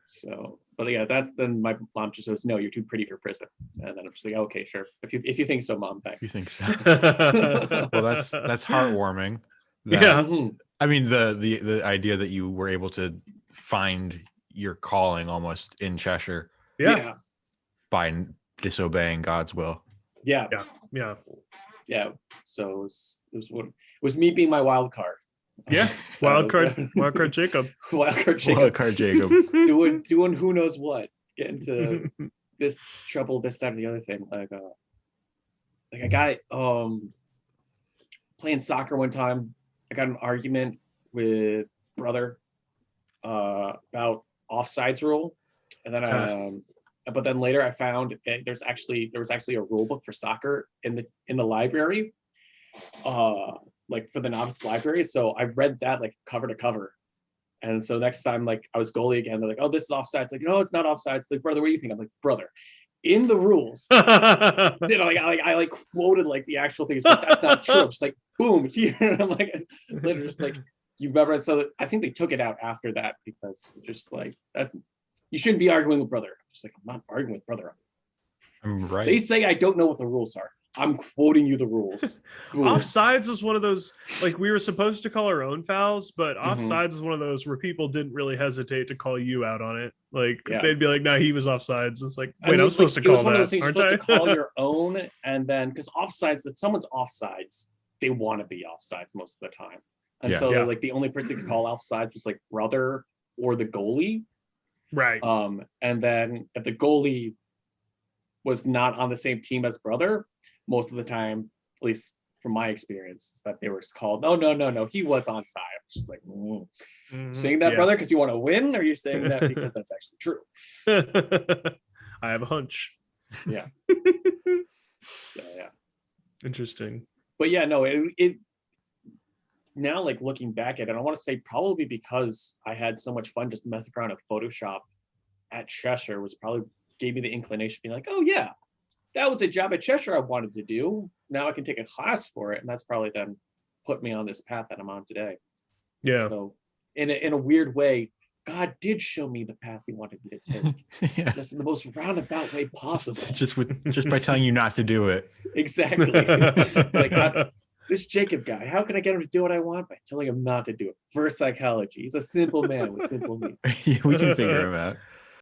So, but yeah, then my mom just says, "No, you're too pretty for prison," and then I'm just like, "Okay, sure. If you think so, Mom, thanks." You think so? Well, that's heartwarming. Yeah. I mean, the idea that you were able to find your calling almost in Cheshire, Yeah. by disobeying God's will. Yeah. So it was me being my wild card. Yeah. Wildcard Jacob. Wildcard Jacob. doing who knows what, get into this trouble, this, that, and the other thing. Like I got playing soccer one time. I got an argument with brother about offsides rule, and then but then later I found there was actually a rule book for soccer in the library, like for the novice library. So I read that like cover to cover. And so next time, like I was goalie again, they're like, "Oh, this is offside." It's like, "No, it's not offside." It's like, "Brother, what do you think?" I'm like, "Brother, in the rules." I like quoted like the actual thing. It's like, "That's not true." I'm just like, boom, here. And I'm like, literally just like, you remember? So I think they took it out after that because just like, you shouldn't be arguing with brother. I'm just like, I'm not arguing with brother. I'm right. They say I don't know what the rules are. I'm quoting you the rules. Offsides was one of those, like, we were supposed to call our own fouls, but offsides is one of those where people didn't really hesitate to call you out on it. Like, they'd be like, "No, he was offsides." It's like, wait, I'm supposed to call that. It was one of those things you're supposed to call your own, and then because offsides, if someone's offsides, they want to be offsides most of the time, and so like the only person who could call offsides was like brother or the goalie, right? And then if the goalie was not on the same team as brother, most of the time, at least from my experience, is that they were called, "Oh, no, he was onside." I'm just like, saying that, brother, because you want to win, or are you saying that because that's actually true? I have a hunch. Yeah. Interesting. But yeah, no, it now, like looking back at it, I want to say probably because I had so much fun just messing around with Photoshop at Cheshire was probably gave me the inclination to be like, "Oh yeah, that was a job at Cheshire I wanted to do. Now I can take a class for it." And that's probably then put me on this path that I'm on today. Yeah. So in a weird way, God did show me the path he wanted me to take. Just in the most roundabout way possible. Just by telling you not to do it. Exactly. Like, this Jacob guy, how can I get him to do what I want? By telling him not to do it. Reverse psychology. He's a simple man with simple needs. We can figure him out.